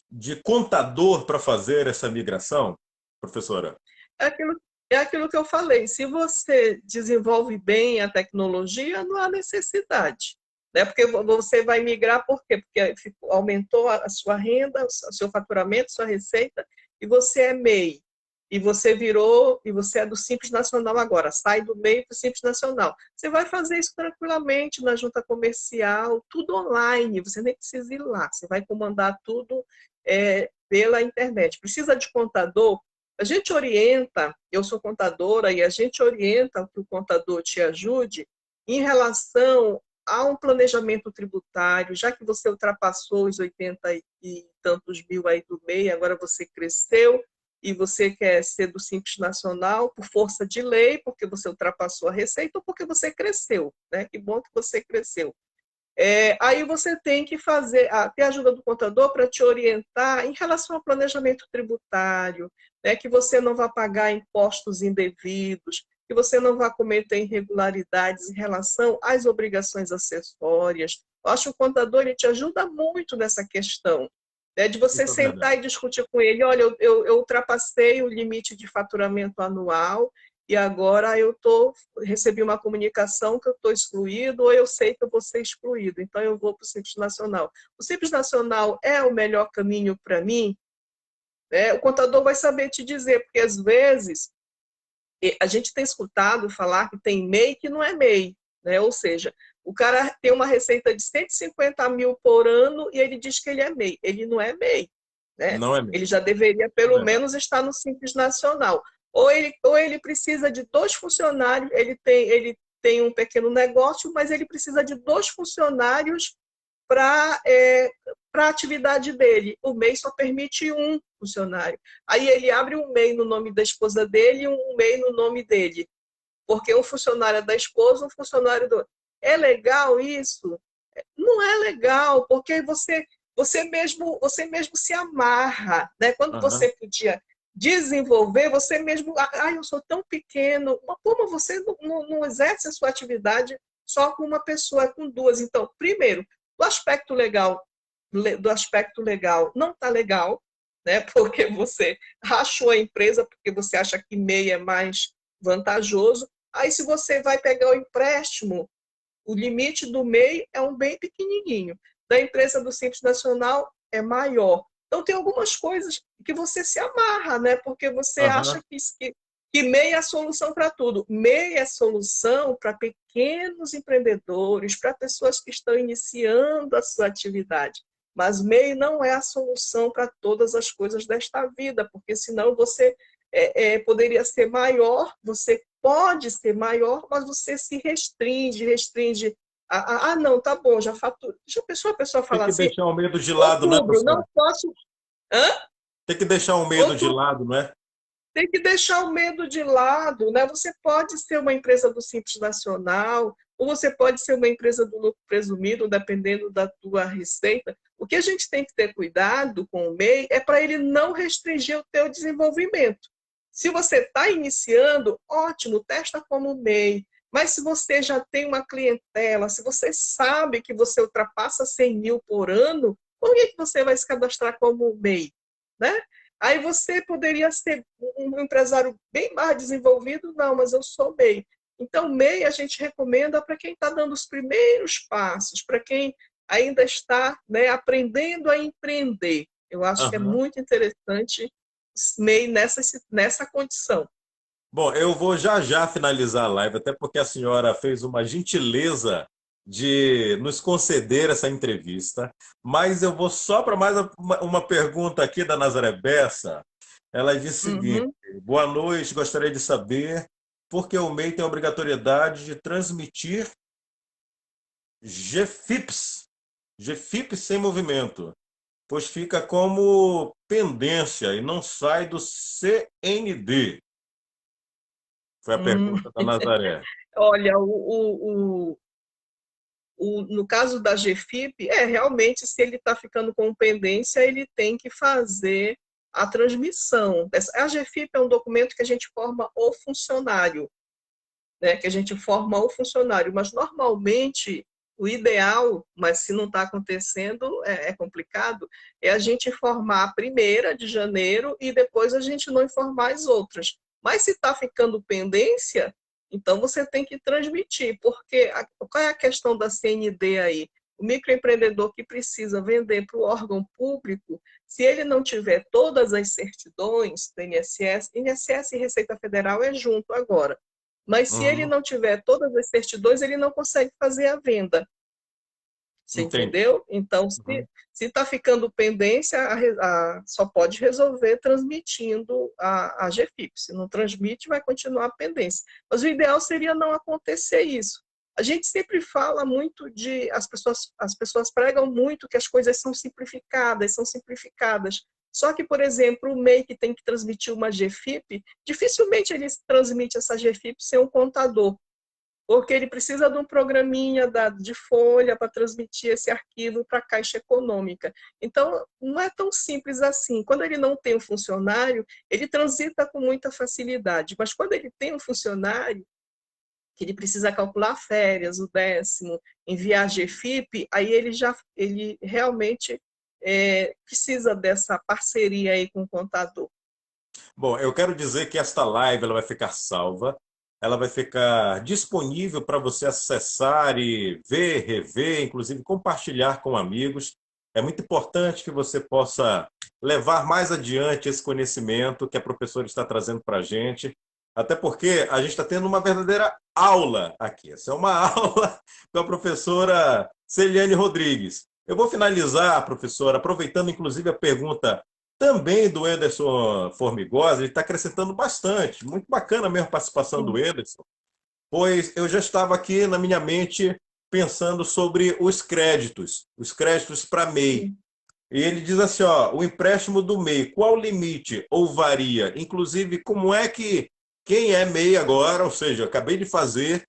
Speaker 1: de contador para fazer essa migração, professora?
Speaker 2: É aquilo, é aquilo que eu falei. Se você desenvolve bem a tecnologia, não há necessidade. Né? Porque você vai migrar por quê? Porque aumentou a sua renda, o seu faturamento, sua receita, e você é MEI. E você virou, e você é do Simples Nacional agora, sai do MEI para o Simples Nacional. Você vai fazer isso tranquilamente na junta comercial, tudo online, você nem precisa ir lá, você vai comandar tudo pela internet. Precisa de contador? A gente orienta, eu sou contadora, e a gente orienta que o contador te ajude em relação a um planejamento tributário, já que você ultrapassou os 80 e tantos mil aí do MEI, agora você cresceu e você quer ser do Simples Nacional por força de lei, porque você ultrapassou a receita ou porque você cresceu, né? Que bom que você cresceu. Aí você tem que ter a ajuda do contador para te orientar em relação ao planejamento tributário, né, que você não vá pagar impostos indevidos, que você não vá cometer irregularidades em relação às obrigações acessórias. Eu acho que o contador ele te ajuda muito nessa questão, né, de você
Speaker 1: Isso é verdade.
Speaker 2: sentar e discutir com ele, olha, eu ultrapassei o limite de faturamento anual, e agora recebi uma comunicação que eu estou excluído ou eu sei que eu vou ser excluído, então eu vou para o Simples Nacional. O Simples Nacional é o melhor caminho para mim? O contador vai saber te dizer, porque às vezes a gente tem escutado falar que tem MEI que não é MEI, né? Ou seja, o cara tem uma receita de 150 mil por ano e ele diz que ele é MEI. Ele não é MEI, né?
Speaker 1: Não é mesmo,
Speaker 2: Ele já deveria,
Speaker 1: é
Speaker 2: pelo
Speaker 1: verdade.
Speaker 2: menos, estar no Simples Nacional. Ou ele precisa de 2 funcionários, ele tem um pequeno negócio, mas ele precisa de 2 funcionários para a atividade dele. O MEI só permite um funcionário. Aí ele abre um MEI no nome da esposa dele e um MEI no nome dele, porque um funcionário é da esposa, um funcionário do. É legal isso? Não é legal, porque você mesmo se amarra, né? Quando
Speaker 1: Aham.
Speaker 2: você podia desenvolver, você mesmo, eu sou tão pequeno, mas como você não exerce a sua atividade só com uma pessoa, é com duas. Então, primeiro, do aspecto legal, não está legal, né? Porque você rachou a empresa porque você acha que MEI é mais vantajoso. Aí, se você vai pegar o empréstimo, o limite do MEI é um bem pequenininho. Da empresa do Simples Nacional é maior. Então, tem algumas coisas que você se amarra, né? Porque você acha
Speaker 1: Aham.
Speaker 2: que MEI é a solução para tudo. MEI é a solução para pequenos empreendedores, para pessoas que estão iniciando a sua atividade. Mas MEI não é a solução para todas as coisas desta vida, porque senão você poderia ser maior, você pode ser maior, mas você se restringe. Não, tá bom, já faturo. Já pensou a pessoa
Speaker 1: Tem
Speaker 2: falar
Speaker 1: que
Speaker 2: assim,
Speaker 1: deixar o medo de lado, né,
Speaker 2: outubro,
Speaker 1: professora?
Speaker 2: não posso. Hã?
Speaker 1: Tem que deixar o medo de
Speaker 2: Outubro,
Speaker 1: lado, não é?
Speaker 2: tem que deixar o medo de lado, né? Você pode ser uma empresa do Simples Nacional, ou você pode ser uma empresa do lucro presumido, dependendo da tua receita. O que a gente tem que ter cuidado com o MEI é para ele não restringir o teu desenvolvimento. Se você está iniciando, ótimo, testa como MEI. Mas se você já tem uma clientela, se você sabe que você ultrapassa 100 mil por ano, por que você vai se cadastrar como MEI? Né? Aí você poderia ser um empresário bem mais desenvolvido, não, mas eu sou MEI. Então, MEI a gente recomenda para quem está dando os primeiros passos, para quem ainda está, né, aprendendo a empreender. Eu acho que é
Speaker 1: Aham.
Speaker 2: muito interessante MEI nessa condição.
Speaker 1: Bom, eu vou já já finalizar a live, até porque a senhora fez uma gentileza de nos conceder essa entrevista, mas eu vou só para mais uma pergunta aqui da Nazaré Bessa. Ela diz o seguinte:
Speaker 2: Uhum.
Speaker 1: boa noite, gostaria de saber por que o MEI tem a obrigatoriedade de transmitir GFIPS, GFIPS sem movimento, pois fica como pendência e não sai do CND. Foi a
Speaker 2: Hum.
Speaker 1: pergunta da Nazaré.
Speaker 2: Olha, no caso da GFIP, realmente, se ele está ficando com pendência, ele tem que fazer a transmissão. A GFIP é um documento que a gente forma o funcionário, né? Que a gente forma o funcionário, mas normalmente o ideal, mas se não está acontecendo, é complicado, é a gente informar a primeira de janeiro e depois a gente não informar as outras. Mas se está ficando pendência, então você tem que transmitir, porque qual é a questão da CND aí? O microempreendedor que precisa vender para o órgão público, se ele não tiver todas as certidões do INSS, INSS e Receita Federal é junto agora. Mas se ele
Speaker 1: Uhum,
Speaker 2: não tiver todas as certidões, ele não consegue fazer a venda. Você
Speaker 1: entendi.
Speaker 2: entendeu? Então,
Speaker 1: Uhum.
Speaker 2: se está ficando pendência, só pode resolver transmitindo a GFIP. Se não transmite, vai continuar a pendência. Mas o ideal seria não acontecer isso. A gente sempre fala muito de. As pessoas pregam muito que as coisas são simplificadas, são simplificadas. Só que, por exemplo, o MEI que tem que transmitir uma GFIP, dificilmente ele transmite essa GFIP sem um contador, porque ele precisa de um programinha de folha para transmitir esse arquivo para a Caixa Econômica. Então, não é tão simples assim. Quando ele não tem um funcionário, ele transita com muita facilidade, mas quando ele tem um funcionário, que ele precisa calcular férias, o décimo, enviar GFIP, aí ele realmente precisa dessa parceria aí com o contador.
Speaker 1: Bom, eu quero dizer que esta live ela vai ficar salva, ela vai ficar disponível para você acessar e ver, rever, inclusive compartilhar com amigos. É muito importante que você possa levar mais adiante esse conhecimento que a professora está trazendo para a gente, até porque a gente está tendo uma verdadeira aula aqui. Essa é uma aula com a professora Celiane Rodrigues. Eu vou finalizar, professora, aproveitando inclusive a pergunta também do Ederson Formigosa, ele está acrescentando bastante. Muito bacana mesmo a participação do
Speaker 2: Sim,
Speaker 1: Ederson, pois eu já estava aqui na minha mente pensando sobre os créditos para MEI.
Speaker 2: sim.
Speaker 1: E ele diz assim, ó, o empréstimo do MEI, qual o limite ou varia? Inclusive, como é que quem é MEI agora, ou seja, eu acabei de fazer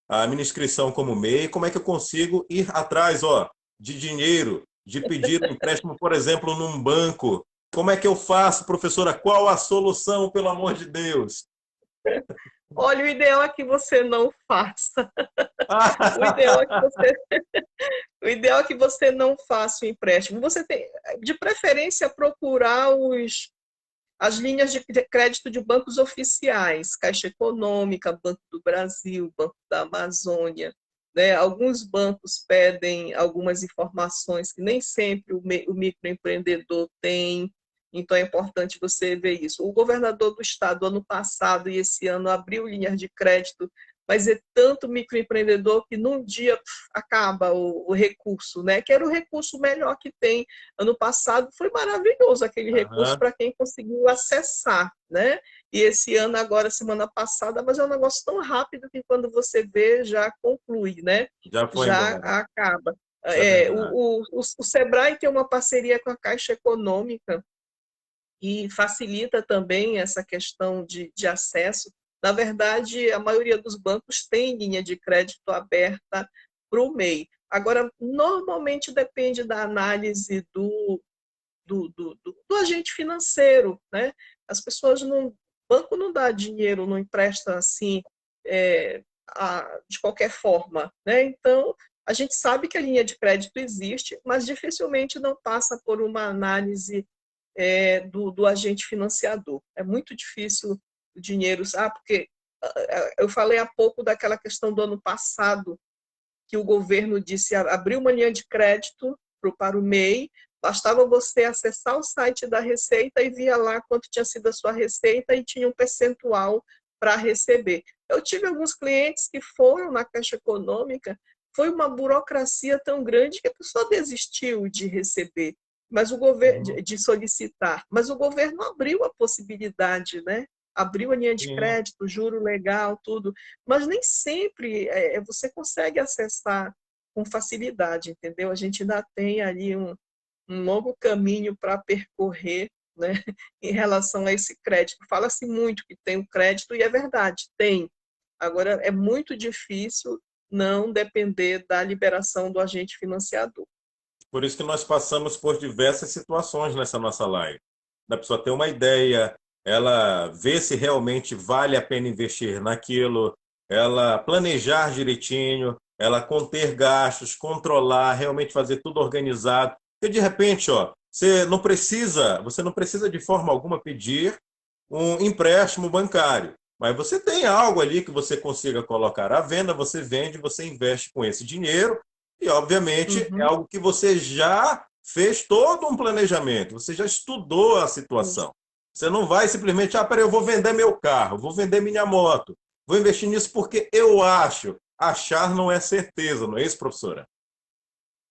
Speaker 1: a minha inscrição como MEI, como é que eu consigo ir atrás, ó, de dinheiro, de pedir um empréstimo, por exemplo, num banco? Como é que eu faço, professora? Qual a solução, pelo amor de Deus?
Speaker 2: Olha, o ideal é que você não faça. O ideal é que você O ideal é que você não faça o empréstimo. Você tem, de preferência, procurar as linhas de crédito de bancos oficiais, Caixa Econômica, Banco do Brasil, Banco da Amazônia. Né? Alguns bancos pedem algumas informações que nem sempre o microempreendedor tem, então é importante você ver isso. O governador do estado, ano passado e esse ano, abriu linhas de crédito, mas é tanto microempreendedor que num dia acaba o recurso, né? Que era o recurso melhor que tem. Ano passado foi maravilhoso aquele recurso
Speaker 1: Aham,
Speaker 2: para quem conseguiu acessar, né? E esse ano, agora, semana passada, mas é um negócio tão rápido que quando você vê, já conclui, né?
Speaker 1: já foi
Speaker 2: Já
Speaker 1: embora.
Speaker 2: acaba.
Speaker 1: Isso é verdade.
Speaker 2: O Sebrae tem uma parceria com a Caixa Econômica e facilita também essa questão de acesso. Na verdade, a maioria dos bancos tem linha de crédito aberta para o MEI. Agora, normalmente depende da análise do agente financeiro, né? As pessoas não, o banco não dá dinheiro, não empresta assim de qualquer forma, né? Então a gente sabe que a linha de crédito existe, mas dificilmente não passa por uma análise do agente financiador. É muito difícil o dinheiro, porque eu falei há pouco daquela questão do ano passado que o governo disse abrir uma linha de crédito para o MEI, bastava você acessar o site da Receita e via lá quanto tinha sido a sua receita e tinha um percentual para receber. Eu tive alguns clientes que foram na Caixa Econômica, foi uma burocracia tão grande que a pessoa desistiu de receber, mas o governo
Speaker 1: Uhum.
Speaker 2: de solicitar, mas o governo abriu a possibilidade, né? Abriu a linha de
Speaker 1: Sim.
Speaker 2: crédito, juro legal, tudo, mas nem sempre você consegue acessar com facilidade, entendeu? A gente ainda tem ali um longo caminho para percorrer, né, em relação a esse crédito. Fala-se muito que tem o crédito, e é verdade, tem. Agora, é muito difícil não depender da liberação do agente financiador.
Speaker 1: Por isso que nós passamos por diversas situações nessa nossa live. Da pessoa ter uma ideia, ela ver se realmente vale a pena investir naquilo, ela planejar direitinho, ela conter gastos, controlar, realmente fazer tudo organizado. Porque de repente, ó, você não precisa de forma alguma pedir um empréstimo bancário. Mas você tem algo ali que você consiga colocar à venda, você vende, você investe com esse dinheiro e, obviamente, é
Speaker 2: Uhum,
Speaker 1: algo que você já fez todo um planejamento, você já estudou a
Speaker 2: isso.
Speaker 1: situação. Você não vai simplesmente, peraí, eu vou vender meu carro, vou vender minha moto, vou investir nisso porque eu acho. Achar não é certeza, não é isso, professora?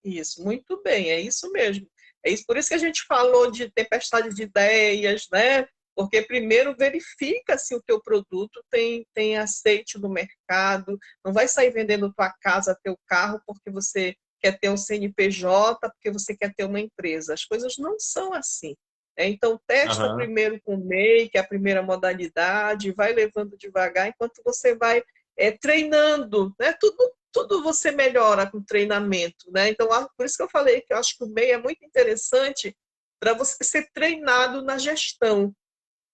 Speaker 2: Isso, muito bem, é isso mesmo. É isso, por isso que a gente falou de tempestade de ideias, né? Porque primeiro verifica se o teu produto tem aceite no mercado, não vai sair vendendo tua casa, teu carro, porque você quer ter um CNPJ, porque você quer ter uma empresa. As coisas não são assim. Né? Então, testa
Speaker 1: Aham,
Speaker 2: primeiro com o MEI, que é a primeira modalidade, vai levando devagar, enquanto você vai treinando, né? Tudo você melhora com treinamento, né? Então, por isso que eu falei que eu acho que o MEI é muito interessante para você ser treinado na gestão,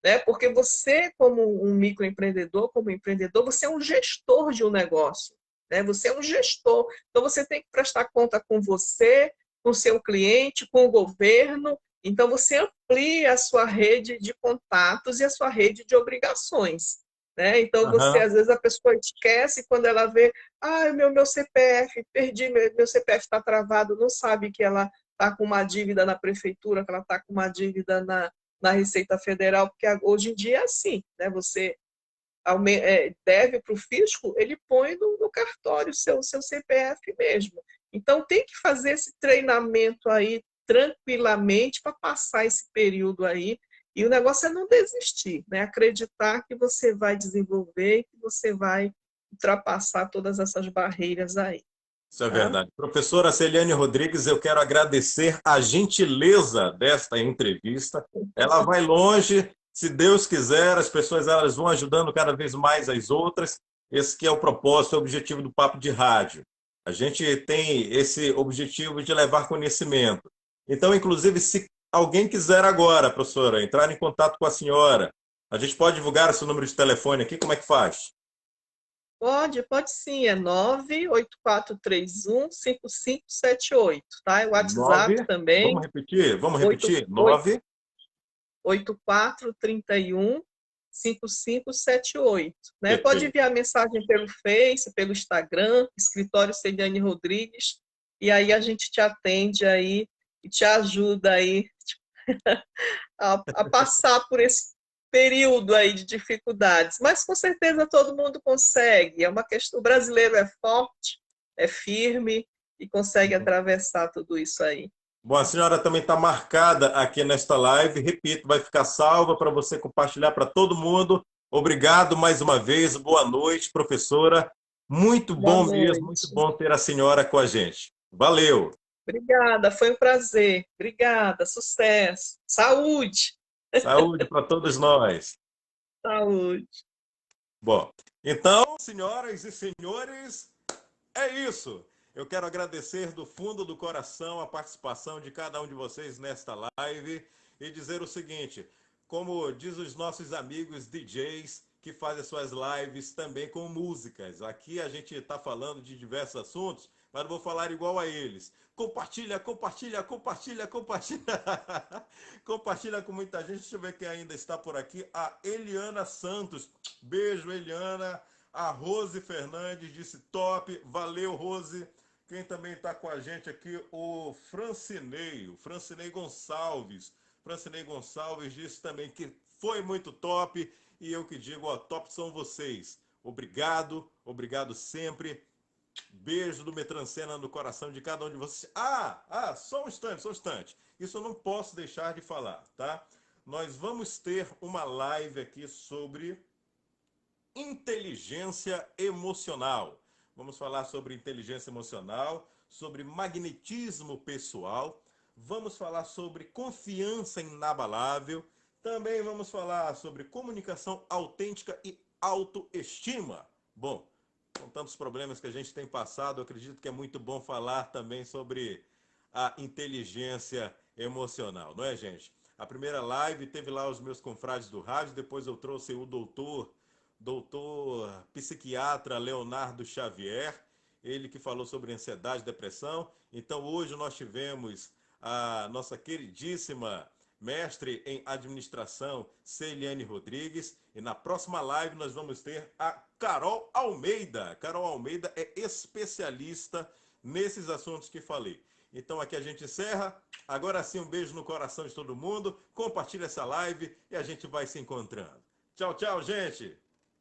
Speaker 2: né? Porque você, como um microempreendedor, como empreendedor, você é um gestor de um negócio, né? Você é um gestor. Então, você tem que prestar conta com você, com o seu cliente, com o governo. Então, você amplia a sua rede de contatos e a sua rede de obrigações. Né? Então, você,
Speaker 1: aham,
Speaker 2: às vezes, a pessoa esquece quando ela vê, meu CPF, perdi, meu CPF está travado, não sabe que ela está com uma dívida na prefeitura, que ela está com uma dívida na Receita Federal, porque hoje em dia é assim, né? Você deve para o fisco, ele põe no cartório seu CPF mesmo. Então, tem que fazer esse treinamento aí tranquilamente para passar esse período aí. E o negócio é não desistir, né? Acreditar que você vai desenvolver, que você vai ultrapassar todas essas barreiras aí.
Speaker 1: isso é
Speaker 2: Tá?
Speaker 1: verdade. Professora Celiane Rodrigues, eu quero agradecer a gentileza desta entrevista. Ela vai longe, se Deus quiser, as pessoas elas vão ajudando cada vez mais as outras. Esse que é o propósito, o objetivo do Papo de Rádio. A gente tem esse objetivo de levar conhecimento. Então, inclusive, se alguém quiser agora, professora, entrar em contato com a senhora, a gente pode divulgar esse número de telefone aqui, como é que faz?
Speaker 2: Pode sim, é 98431-5578, tá? É o WhatsApp
Speaker 1: Nove,
Speaker 2: também,
Speaker 1: vamos repetir? Vamos
Speaker 2: oito
Speaker 1: repetir?
Speaker 2: oito
Speaker 1: 9.
Speaker 2: 8431-5578, né? Pode
Speaker 1: Perfeito.
Speaker 2: enviar mensagem pelo Face, pelo Instagram, Escritório Celiane Rodrigues, e aí a gente te atende aí e te ajuda aí a passar por esse período aí de dificuldades. Mas com certeza todo mundo consegue. É uma questão, o brasileiro é forte, é firme e consegue atravessar tudo isso aí.
Speaker 1: Bom, a senhora também está marcada aqui nesta live. Repito, vai ficar salva para você compartilhar para todo mundo. Obrigado mais uma vez. Boa noite, professora. Muito
Speaker 2: Boa
Speaker 1: bom mesmo, muito
Speaker 2: noite.
Speaker 1: bom ter a senhora com a gente. Valeu.
Speaker 2: Obrigada, foi um prazer. Obrigada, sucesso. Saúde,
Speaker 1: Saúde para todos nós.
Speaker 2: saúde.
Speaker 1: Bom, então, senhoras e senhores, é isso. Eu quero agradecer do fundo do coração a participação de cada um de vocês nesta live e dizer o seguinte: como diz os nossos amigos DJs que fazem suas lives também com músicas. Aqui a gente está falando de diversos assuntos, mas não vou falar igual a eles. Compartilha, compartilha, compartilha, compartilha. Compartilha com muita gente. Deixa eu ver quem ainda está por aqui. A Eliana Santos. Beijo, Eliana. A Rose Fernandes disse top. Valeu, Rose. Quem também está com a gente aqui, o Francinei Gonçalves. Francinei Gonçalves disse também que foi muito top E eu que digo, ó, top são vocês. Obrigado, obrigado sempre. Beijo do Metrancena no coração de cada um de vocês. Só um instante, só um instante. Isso eu não posso deixar de falar, tá? Nós vamos ter uma live aqui sobre inteligência emocional. Vamos falar sobre inteligência emocional, sobre magnetismo pessoal, vamos falar sobre confiança inabalável, também vamos falar sobre comunicação autêntica e autoestima. Bom, com tantos problemas que a gente tem passado, eu acredito que é muito bom falar também sobre a inteligência emocional, não é, gente? A primeira live teve lá os meus confrades do rádio, depois eu trouxe o doutor psiquiatra Leonardo Xavier, ele que falou sobre ansiedade e depressão. Então hoje nós tivemos a nossa queridíssima mestre em administração, Celiane Rodrigues, e na próxima live nós vamos ter a Carol Almeida. Carol Almeida é especialista nesses assuntos que falei. Então aqui a gente encerra. Agora sim, um beijo no coração de todo mundo. Compartilha essa live e a gente vai se encontrando. Tchau, tchau, gente!